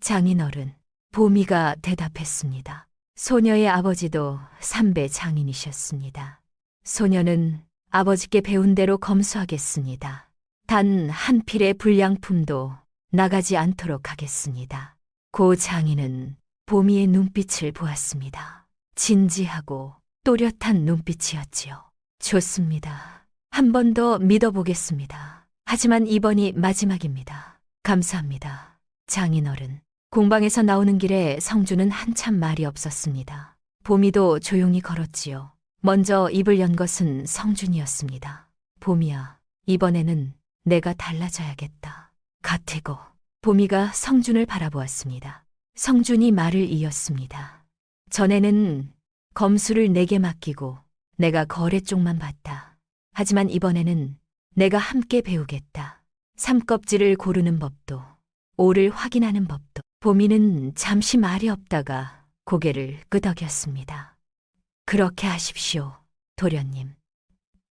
장인어른. 보미가 대답했습니다. 소녀의 아버지도 삼배 장인이셨습니다. 소녀는 아버지께 배운 대로 검수하겠습니다. 단 한 필의 불량품도 나가지 않도록 하겠습니다. 고 장인은 보미의 눈빛을 보았습니다. 진지하고 또렷한 눈빛이었지요. 좋습니다. 한 번 더 믿어보겠습니다. 하지만 이번이 마지막입니다. 감사합니다. 장인어른. 공방에서 나오는 길에 성주는 한참 말이 없었습니다. 보미도 조용히 걸었지요. 먼저 입을 연 것은 성준이었습니다. 보미야, 이번에는 내가 달라져야겠다. 갓태고. 보미가 성준을 바라보았습니다. 성준이 말을 이었습니다. 전에는 검수를 내게 맡기고 내가 거래 쪽만 봤다. 하지만 이번에는 내가 함께 배우겠다. 삼껍질을 고르는 법도, 오를 확인하는 법도. 보미는 잠시 말이 없다가 고개를 끄덕였습니다. 그렇게 하십시오, 도련님.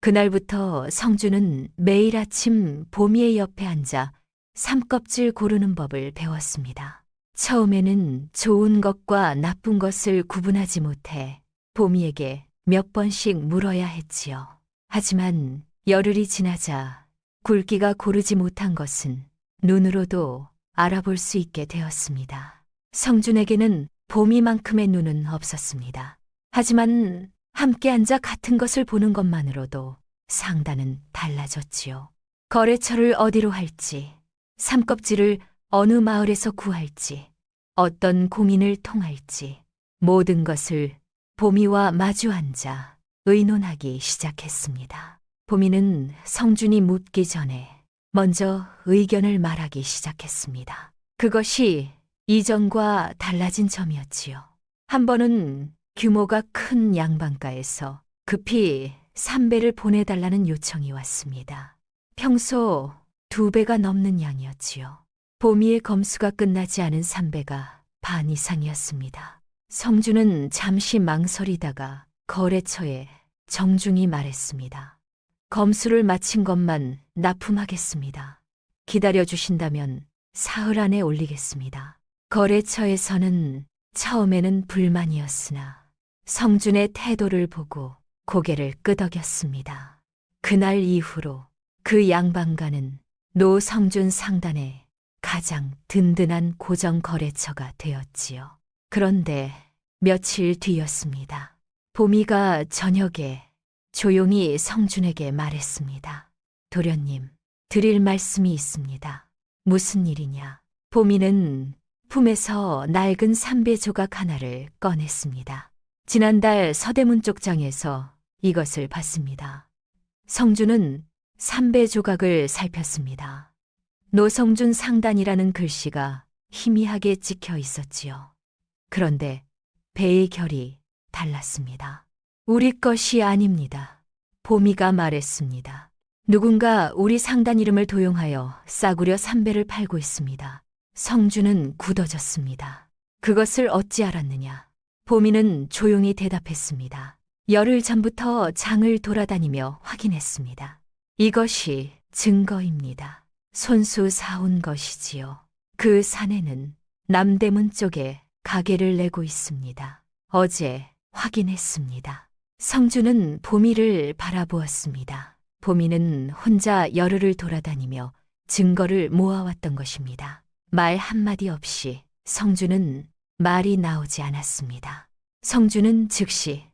그날부터 성주는 매일 아침 보미의 옆에 앉아 삼껍질 고르는 법을 배웠습니다. 처음에는 좋은 것과 나쁜 것을 구분하지 못해 보미에게 몇 번씩 물어야 했지요. 하지만 열흘이 지나자 굵기가 고르지 못한 것은 눈으로도 알아볼 수 있게 되었습니다. 성준에게는 보미만큼의 눈은 없었습니다. 하지만 함께 앉아 같은 것을 보는 것만으로도 상단은 달라졌지요. 거래처를 어디로 할지, 삼껍질을 어느 마을에서 구할지, 어떤 공인을 통할지 모든 것을 보미와 마주 앉아 의논하기 시작했습니다. 보미는 성준이 묻기 전에 먼저 의견을 말하기 시작했습니다. 그것이 이전과 달라진 점이었지요. 한 번은 규모가 큰 양반가에서 급히 삼배를 보내달라는 요청이 왔습니다. 평소 2배가 넘는 양이었지요. 보미의 검수가 끝나지 않은 삼배가 반 이상이었습니다. 성주는 잠시 망설이다가 거래처에 정중히 말했습니다. 검수를 마친 것만 납품하겠습니다. 기다려주신다면 사흘 안에 올리겠습니다. 거래처에서는 처음에는 불만이었으나 성준의 태도를 보고 고개를 끄덕였습니다. 그날 이후로 그 양반가는 노성준 상단의 가장 든든한 고정 거래처가 되었지요. 그런데 며칠 뒤였습니다. 보미가 저녁에 조용히 성준에게 말했습니다. 도련님, 드릴 말씀이 있습니다. 무슨 일이냐? 보미는 품에서 낡은 삼배 조각 하나를 꺼냈습니다. 지난달 서대문 쪽장에서 이것을 봤습니다. 성준은 삼배 조각을 살폈습니다. 노성준 상단이라는 글씨가 희미하게 찍혀 있었지요. 그런데 배의 결이 달랐습니다. 우리 것이 아닙니다. 보미가 말했습니다. 누군가 우리 상단 이름을 도용하여 싸구려 삼배를 팔고 있습니다. 성주는 굳어졌습니다. 그것을 어찌 알았느냐? 보미는 조용히 대답했습니다. 열흘 전부터 장을 돌아다니며 확인했습니다. 이것이 증거입니다. 손수 사온 것이지요. 그 사내는 남대문 쪽에 가게를 내고 있습니다. 어제 확인했습니다. 성주는 보미를 바라보았습니다. 보미는 혼자 열흘을 돌아다니며 증거를 모아왔던 것입니다. 말 한마디 없이 성주는 말이 나오지 않았습니다. 성주는 즉시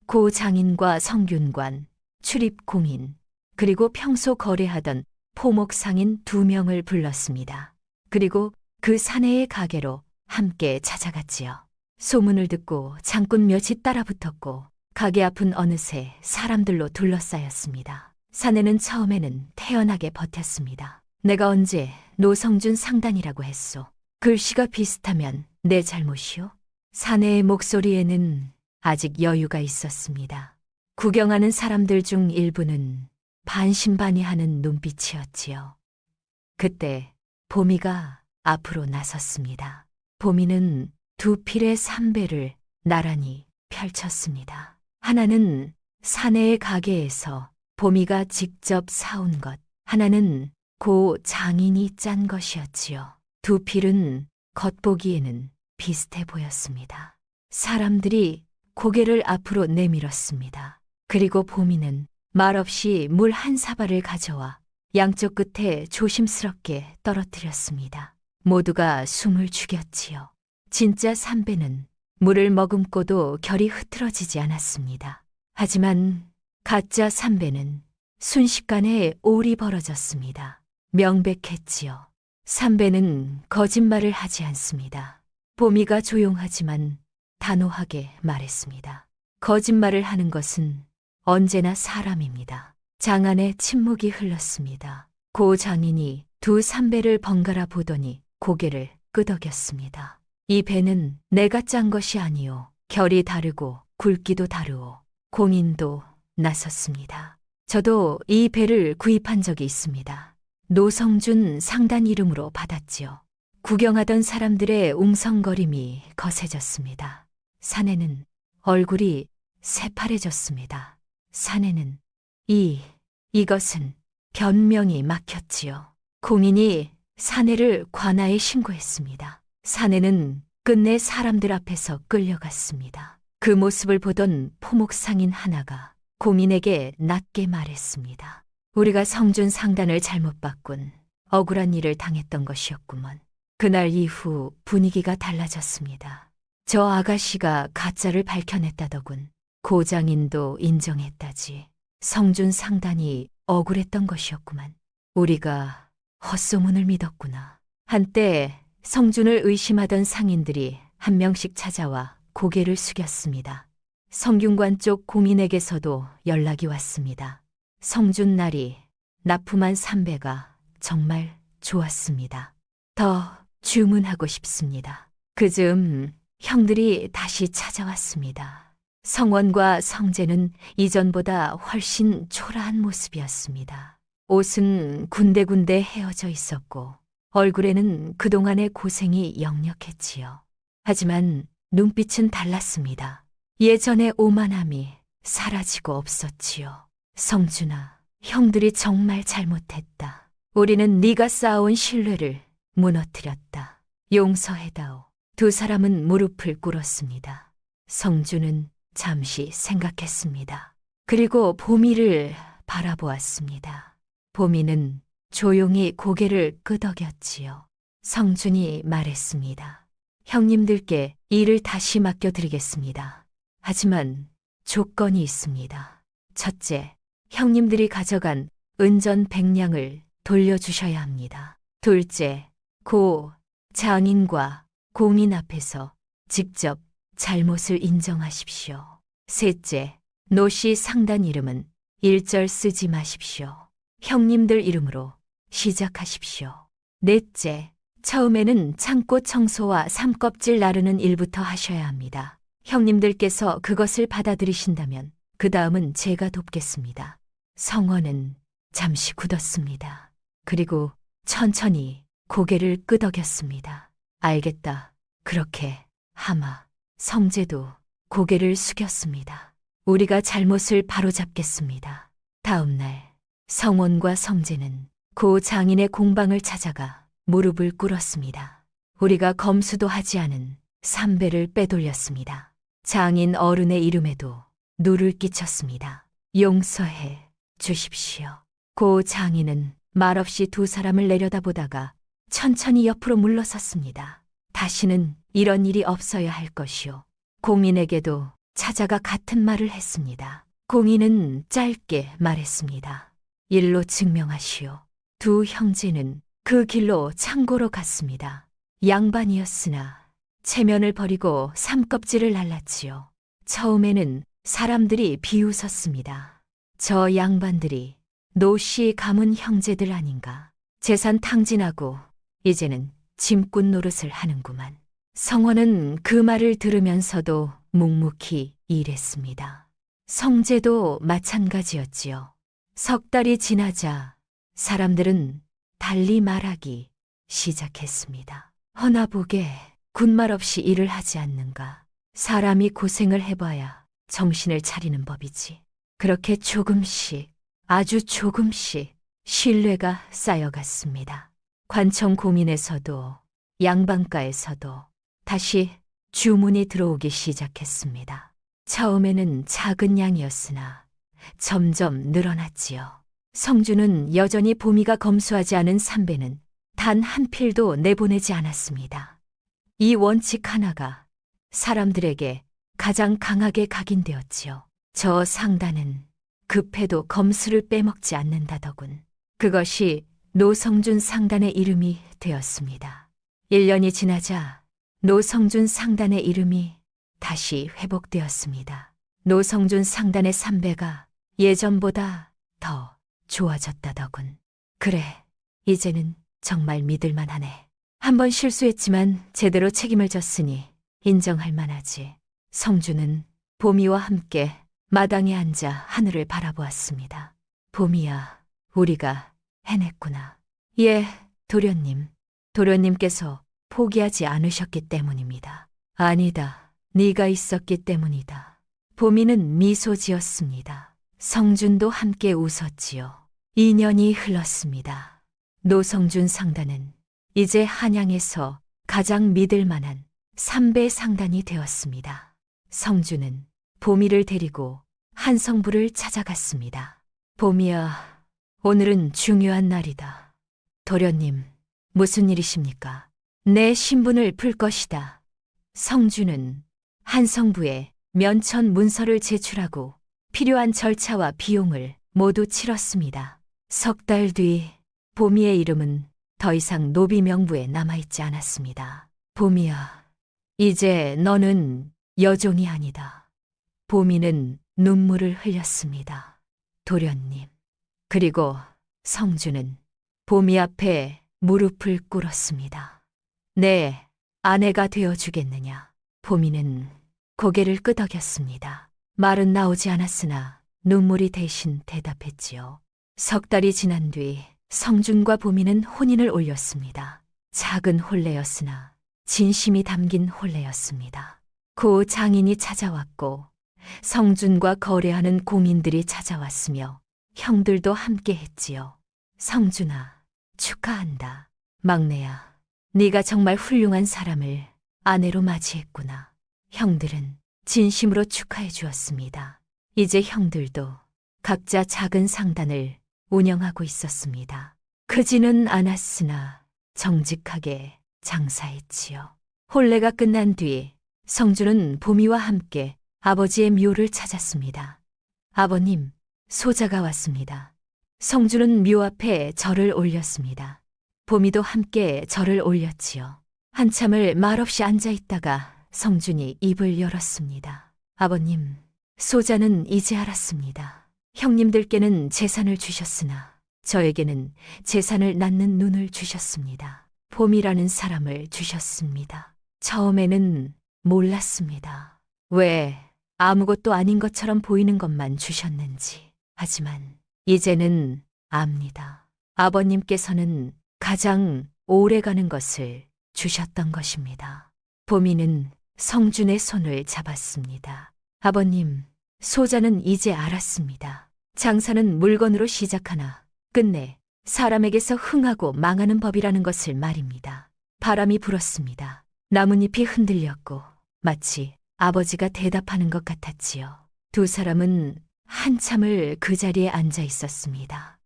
고 장인과 성균관, 출입공인, 그리고 평소 거래하던 포목상인 2명을 불렀습니다. 그리고 그 사내의 가게로 함께 찾아갔지요. 소문을 듣고 장꾼 몇이 따라붙었고 가게 앞은 어느새 사람들로 둘러싸였습니다. 사내는 처음에는 태연하게 버텼습니다. 내가 언제 노성준 상단이라고 했소? 글씨가 비슷하면 내 잘못이요? 사내의 목소리에는 아직 여유가 있었습니다. 구경하는 사람들 중 일부는 반신반의하는 눈빛이었지요. 그때 보미가 앞으로 나섰습니다. 보미는 두 필의 삼배를 나란히 펼쳤습니다. 하나는 사내의 가게에서 보미가 직접 사온 것, 하나는 고 장인이 짠 것이었지요. 두 필은 겉보기에는 비슷해 보였습니다. 사람들이 고개를 앞으로 내밀었습니다. 그리고 보미는 말없이 물 한 사발을 가져와 양쪽 끝에 조심스럽게 떨어뜨렸습니다. 모두가 숨을 죽였지요. 진짜 삼배는 물을 머금고도 결이 흐트러지지 않았습니다. 하지만 가짜 삼배는 순식간에 올이 벌어졌습니다. 명백했지요. 삼배는 거짓말을 하지 않습니다. 보미가 조용하지만 단호하게 말했습니다. 거짓말을 하는 것은 언제나 사람입니다. 장안에 침묵이 흘렀습니다. 고 장인이 두 삼배를 번갈아 보더니 고개를 끄덕였습니다. 이 배는 내가 짠 것이 아니오. 결이 다르고 굵기도 다르오. 공인도 나섰습니다. 저도 이 배를 구입한 적이 있습니다. 노성준 상단 이름으로 받았지요. 구경하던 사람들의 웅성거림이 거세졌습니다. 사내는 얼굴이 새파래졌습니다. 사내는 이것은 변명이 막혔지요. 공인이 사내를 관아에 신고했습니다. 사내는 끝내 사람들 앞에서 끌려갔습니다. 그 모습을 보던 포목상인 하나가 공인에게 낮게 말했습니다. 우리가 성준 상단을 잘못 바꾼 억울한 일을 당했던 것이었구먼. 그날 이후 분위기가 달라졌습니다. 저 아가씨가 가짜를 밝혀냈다더군. 고장인도 인정했다지. 성준 상단이 억울했던 것이었구만. 우리가 헛소문을 믿었구나. 한때 성준을 의심하던 상인들이 한 명씩 찾아와 고개를 숙였습니다. 성균관 쪽 공인에게서도 연락이 왔습니다. 성준 날이 납품한 삼배가 정말 좋았습니다. 더 주문하고 싶습니다. 그즈음 형들이 다시 찾아왔습니다. 성원과 성재는 이전보다 훨씬 초라한 모습이었습니다. 옷은 군데군데 헤어져 있었고 얼굴에는 그동안의 고생이 역력했지요. 하지만 눈빛은 달랐습니다. 예전의 오만함이 사라지고 없었지요. 성준아, 형들이 정말 잘못했다. 우리는 네가 쌓아온 신뢰를 무너뜨렸다. 용서해다오. 두 사람은 무릎을 꿇었습니다. 성준은 잠시 생각했습니다. 그리고 보미를 바라보았습니다. 보미는 조용히 고개를 끄덕였지요. 성준이 말했습니다. 형님들께 일을 다시 맡겨드리겠습니다. 하지만 조건이 있습니다. 첫째, 형님들이 가져간 은전 100냥을 돌려주셔야 합니다. 둘째, 고 장인과 공인 앞에서 직접 잘못을 인정하십시오. 셋째, 노씨 상단 이름은 일절 쓰지 마십시오. 형님들 이름으로 시작하십시오. 넷째, 처음에는 창고 청소와 삼껍질 나르는 일부터 하셔야 합니다. 형님들께서 그것을 받아들이신다면 그 다음은 제가 돕겠습니다. 성원은 잠시 굳었습니다. 그리고 천천히 고개를 끄덕였습니다. 알겠다. 그렇게 하마. 성재도 고개를 숙였습니다. 우리가 잘못을 바로잡겠습니다. 다음 날 성원과 성재는 고 장인의 공방을 찾아가 무릎을 꿇었습니다. 우리가 검수도 하지 않은 삼배를 빼돌렸습니다. 장인 어른의 이름에도 누를 끼쳤습니다. 용서해 주십시오. 고 장인은 말없이 두 사람을 내려다보다가 천천히 옆으로 물러섰습니다. 다시는 이런 일이 없어야 할 것이요. 공인에게도 찾아가 같은 말을 했습니다. 공인은 짧게 말했습니다. 일로 증명하시오. 두 형제는 그 길로 창고로 갔습니다. 양반이었으나 체면을 버리고 삼껍질을 날랐지요. 처음에는 사람들이 비웃었습니다. 저 양반들이 노씨 가문 형제들 아닌가. 재산 탕진하고 이제는 짐꾼 노릇을 하는구만. 성원은 그 말을 들으면서도 묵묵히 일했습니다. 성재도 마찬가지였지요. 석 달이 지나자 사람들은 달리 말하기 시작했습니다. 허나보게 군말 없이 일을 하지 않는가. 사람이 고생을 해봐야 정신을 차리는 법이지. 그렇게 조금씩, 아주 조금씩 신뢰가 쌓여갔습니다. 관청 고민에서도 양반가에서도 다시 주문이 들어오기 시작했습니다. 처음에는 작은 양이었으나 점점 늘어났지요. 성주는 여전히 보미가 검수하지 않은 삼배는 단 한 필도 내보내지 않았습니다. 이 원칙 하나가 사람들에게 가장 강하게 각인되었지요. 저 상단은 급해도 검수를 빼먹지 않는다더군. 그것이 노성준 상단의 이름이 되었습니다. 1년이 지나자 노성준 상단의 이름이 다시 회복되었습니다. 노성준 상단의 삼배가 예전보다 더 좋아졌다더군. 그래, 이제는 정말 믿을만하네. 한번 실수했지만 제대로 책임을 졌으니 인정할 만하지. 성주는 보미와 함께 마당에 앉아 하늘을 바라보았습니다. 보미야, 우리가 해냈구나. 예, 도련님. 도련님께서 포기하지 않으셨기 때문입니다. 아니다, 네가 있었기 때문이다. 보미는 미소 지었습니다. 성준도 함께 웃었지요. 2년이 흘렀습니다. 노성준 상단은 이제 한양에서 가장 믿을 만한 삼배 상단이 되었습니다. 성준은 보미를 데리고 한성부를 찾아갔습니다. 보미야, 오늘은 중요한 날이다. 도련님, 무슨 일이십니까? 내 신분을 풀 것이다. 성준은 한성부에 면천 문서를 제출하고 필요한 절차와 비용을 모두 치렀습니다. 석 달 뒤 보미의 이름은 더 이상 노비 명부에 남아있지 않았습니다. 보미야, 이제 너는 여종이 아니다. 보미는 눈물을 흘렸습니다. 도련님. 그리고 성주는 보미 앞에 무릎을 꿇었습니다. 내 아내가 되어주겠느냐? 보미는 고개를 끄덕였습니다. 말은 나오지 않았으나 눈물이 대신 대답했지요. 석 달이 지난 뒤 성준과 보미는 혼인을 올렸습니다. 작은 혼례였으나 진심이 담긴 혼례였습니다. 고 장인이 찾아왔고 성준과 거래하는 공인들이 찾아왔으며 형들도 함께 했지요. 성준아, 축하한다. 막내야, 네가 정말 훌륭한 사람을 아내로 맞이했구나. 형들은 진심으로 축하해 주었습니다. 이제 형들도 각자 작은 상단을 운영하고 있었습니다. 크지는 않았으나 정직하게 장사했지요. 혼례가 끝난 뒤 성주는 보미와 함께 아버지의 묘를 찾았습니다. 아버님, 소자가 왔습니다. 성주는 묘 앞에 절을 올렸습니다. 보미도 함께 절을 올렸지요. 한참을 말없이 앉아있다가 성준이 입을 열었습니다. 아버님, 소자는 이제 알았습니다. 형님들께는 재산을 주셨으나 저에게는 재산을 낳는 눈을 주셨습니다. 봄이라는 사람을 주셨습니다. 처음에는 몰랐습니다. 왜 아무것도 아닌 것처럼 보이는 것만 주셨는지. 하지만 이제는 압니다. 아버님께서는 가장 오래가는 것을 주셨던 것입니다. 보미는 성준의 손을 잡았습니다. 아버님, 소자는 이제 알았습니다. 장사는 물건으로 시작하나 끝내 사람에게서 흥하고 망하는 법이라는 것을 말입니다. 바람이 불었습니다. 나뭇잎이 흔들렸고 마치 아버지가 대답하는 것 같았지요. 두 사람은 한참을 그 자리에 앉아 있었습니다.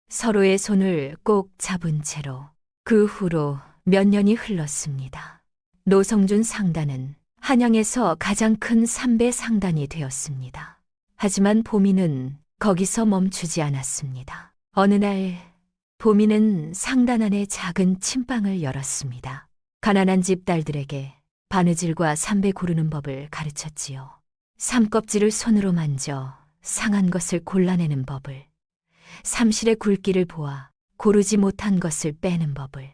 서로의 손을 꼭 잡은 채로. 그 후로 몇 년이 흘렀습니다. 노성준 상단은 한양에서 가장 큰 삼배 상단이 되었습니다. 하지만 보미는 거기서 멈추지 않았습니다. 어느 날 보미는 상단 안에 작은 침방을 열었습니다. 가난한 집 딸들에게 바느질과 삼배 고르는 법을 가르쳤지요. 삼껍질을 손으로 만져 상한 것을 골라내는 법을, 삼실의 굵기를 보아 고르지 못한 것을 빼는 법을,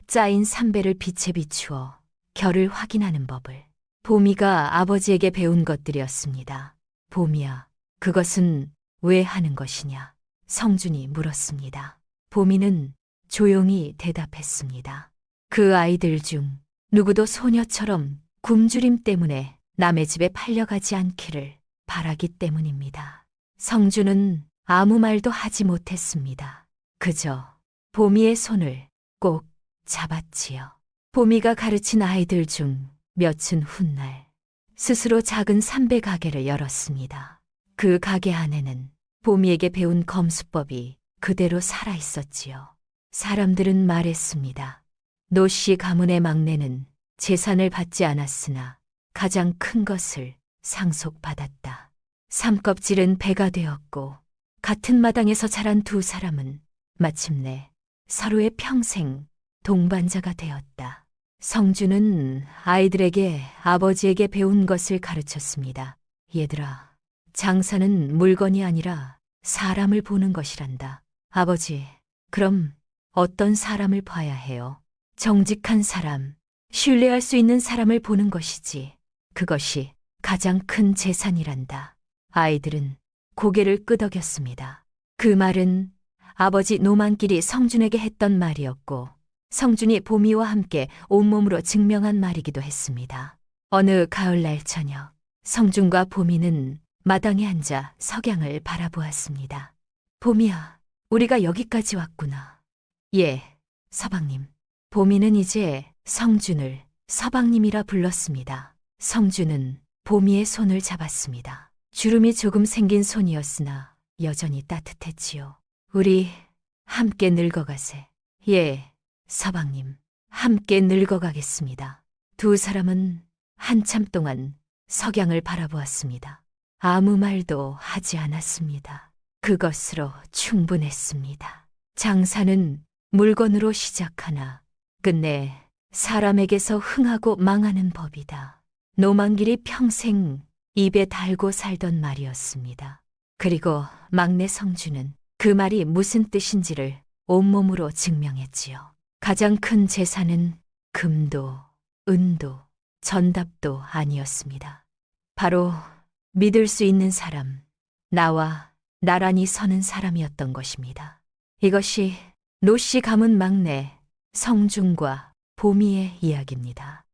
짜인 삼배를 빛에 비추어 결을 확인하는 법을. 보미가 아버지에게 배운 것들이었습니다. 보미야, 그것은 왜 하는 것이냐? 성준이 물었습니다. 보미는 조용히 대답했습니다. 그 아이들 중 누구도 소녀처럼 굶주림 때문에 남의 집에 팔려가지 않기를 바라기 때문입니다. 성준은 아무 말도 하지 못했습니다. 그저 보미의 손을 꼭 잡았지요. 보미가 가르친 아이들 중 몇은 훗날 스스로 작은 삼배 가게를 열었습니다. 그 가게 안에는 보미에게 배운 검수법이 그대로 살아 있었지요. 사람들은 말했습니다. 노씨 가문의 막내는 재산을 받지 않았으나 가장 큰 것을 상속받았다. 삼껍질은 배가 되었고 같은 마당에서 자란 두 사람은 마침내 서로의 평생 동반자가 되었다. 성준은 아이들에게 아버지에게 배운 것을 가르쳤습니다. 얘들아, 장사는 물건이 아니라 사람을 보는 것이란다. 아버지, 그럼 어떤 사람을 봐야 해요? 정직한 사람, 신뢰할 수 있는 사람을 보는 것이지. 그것이 가장 큰 재산이란다. 아이들은 고개를 끄덕였습니다. 그 말은 아버지 노만길이 성준에게 했던 말이었고 성준이 보미와 함께 온몸으로 증명한 말이기도 했습니다. 어느 가을날 저녁, 성준과 보미는 마당에 앉아 석양을 바라보았습니다. 보미야, 우리가 여기까지 왔구나. 예, 서방님. 보미는 이제 성준을 서방님이라 불렀습니다. 성준은 보미의 손을 잡았습니다. 주름이 조금 생긴 손이었으나 여전히 따뜻했지요. 우리 함께 늙어가세. 예, 서방님. 함께 늙어가겠습니다. 두 사람은 한참 동안 석양을 바라보았습니다. 아무 말도 하지 않았습니다. 그것으로 충분했습니다. 장사는 물건으로 시작하나 끝내 사람에게서 흥하고 망하는 법이다. 노만길이 평생 입에 달고 살던 말이었습니다. 그리고 막내 성준은 그 말이 무슨 뜻인지를 온몸으로 증명했지요. 가장 큰 재산은 금도, 은도, 전답도 아니었습니다. 바로 믿을 수 있는 사람, 나와 나란히 서는 사람이었던 것입니다. 이것이 노씨 가문 막내 성준과 보미의 이야기입니다.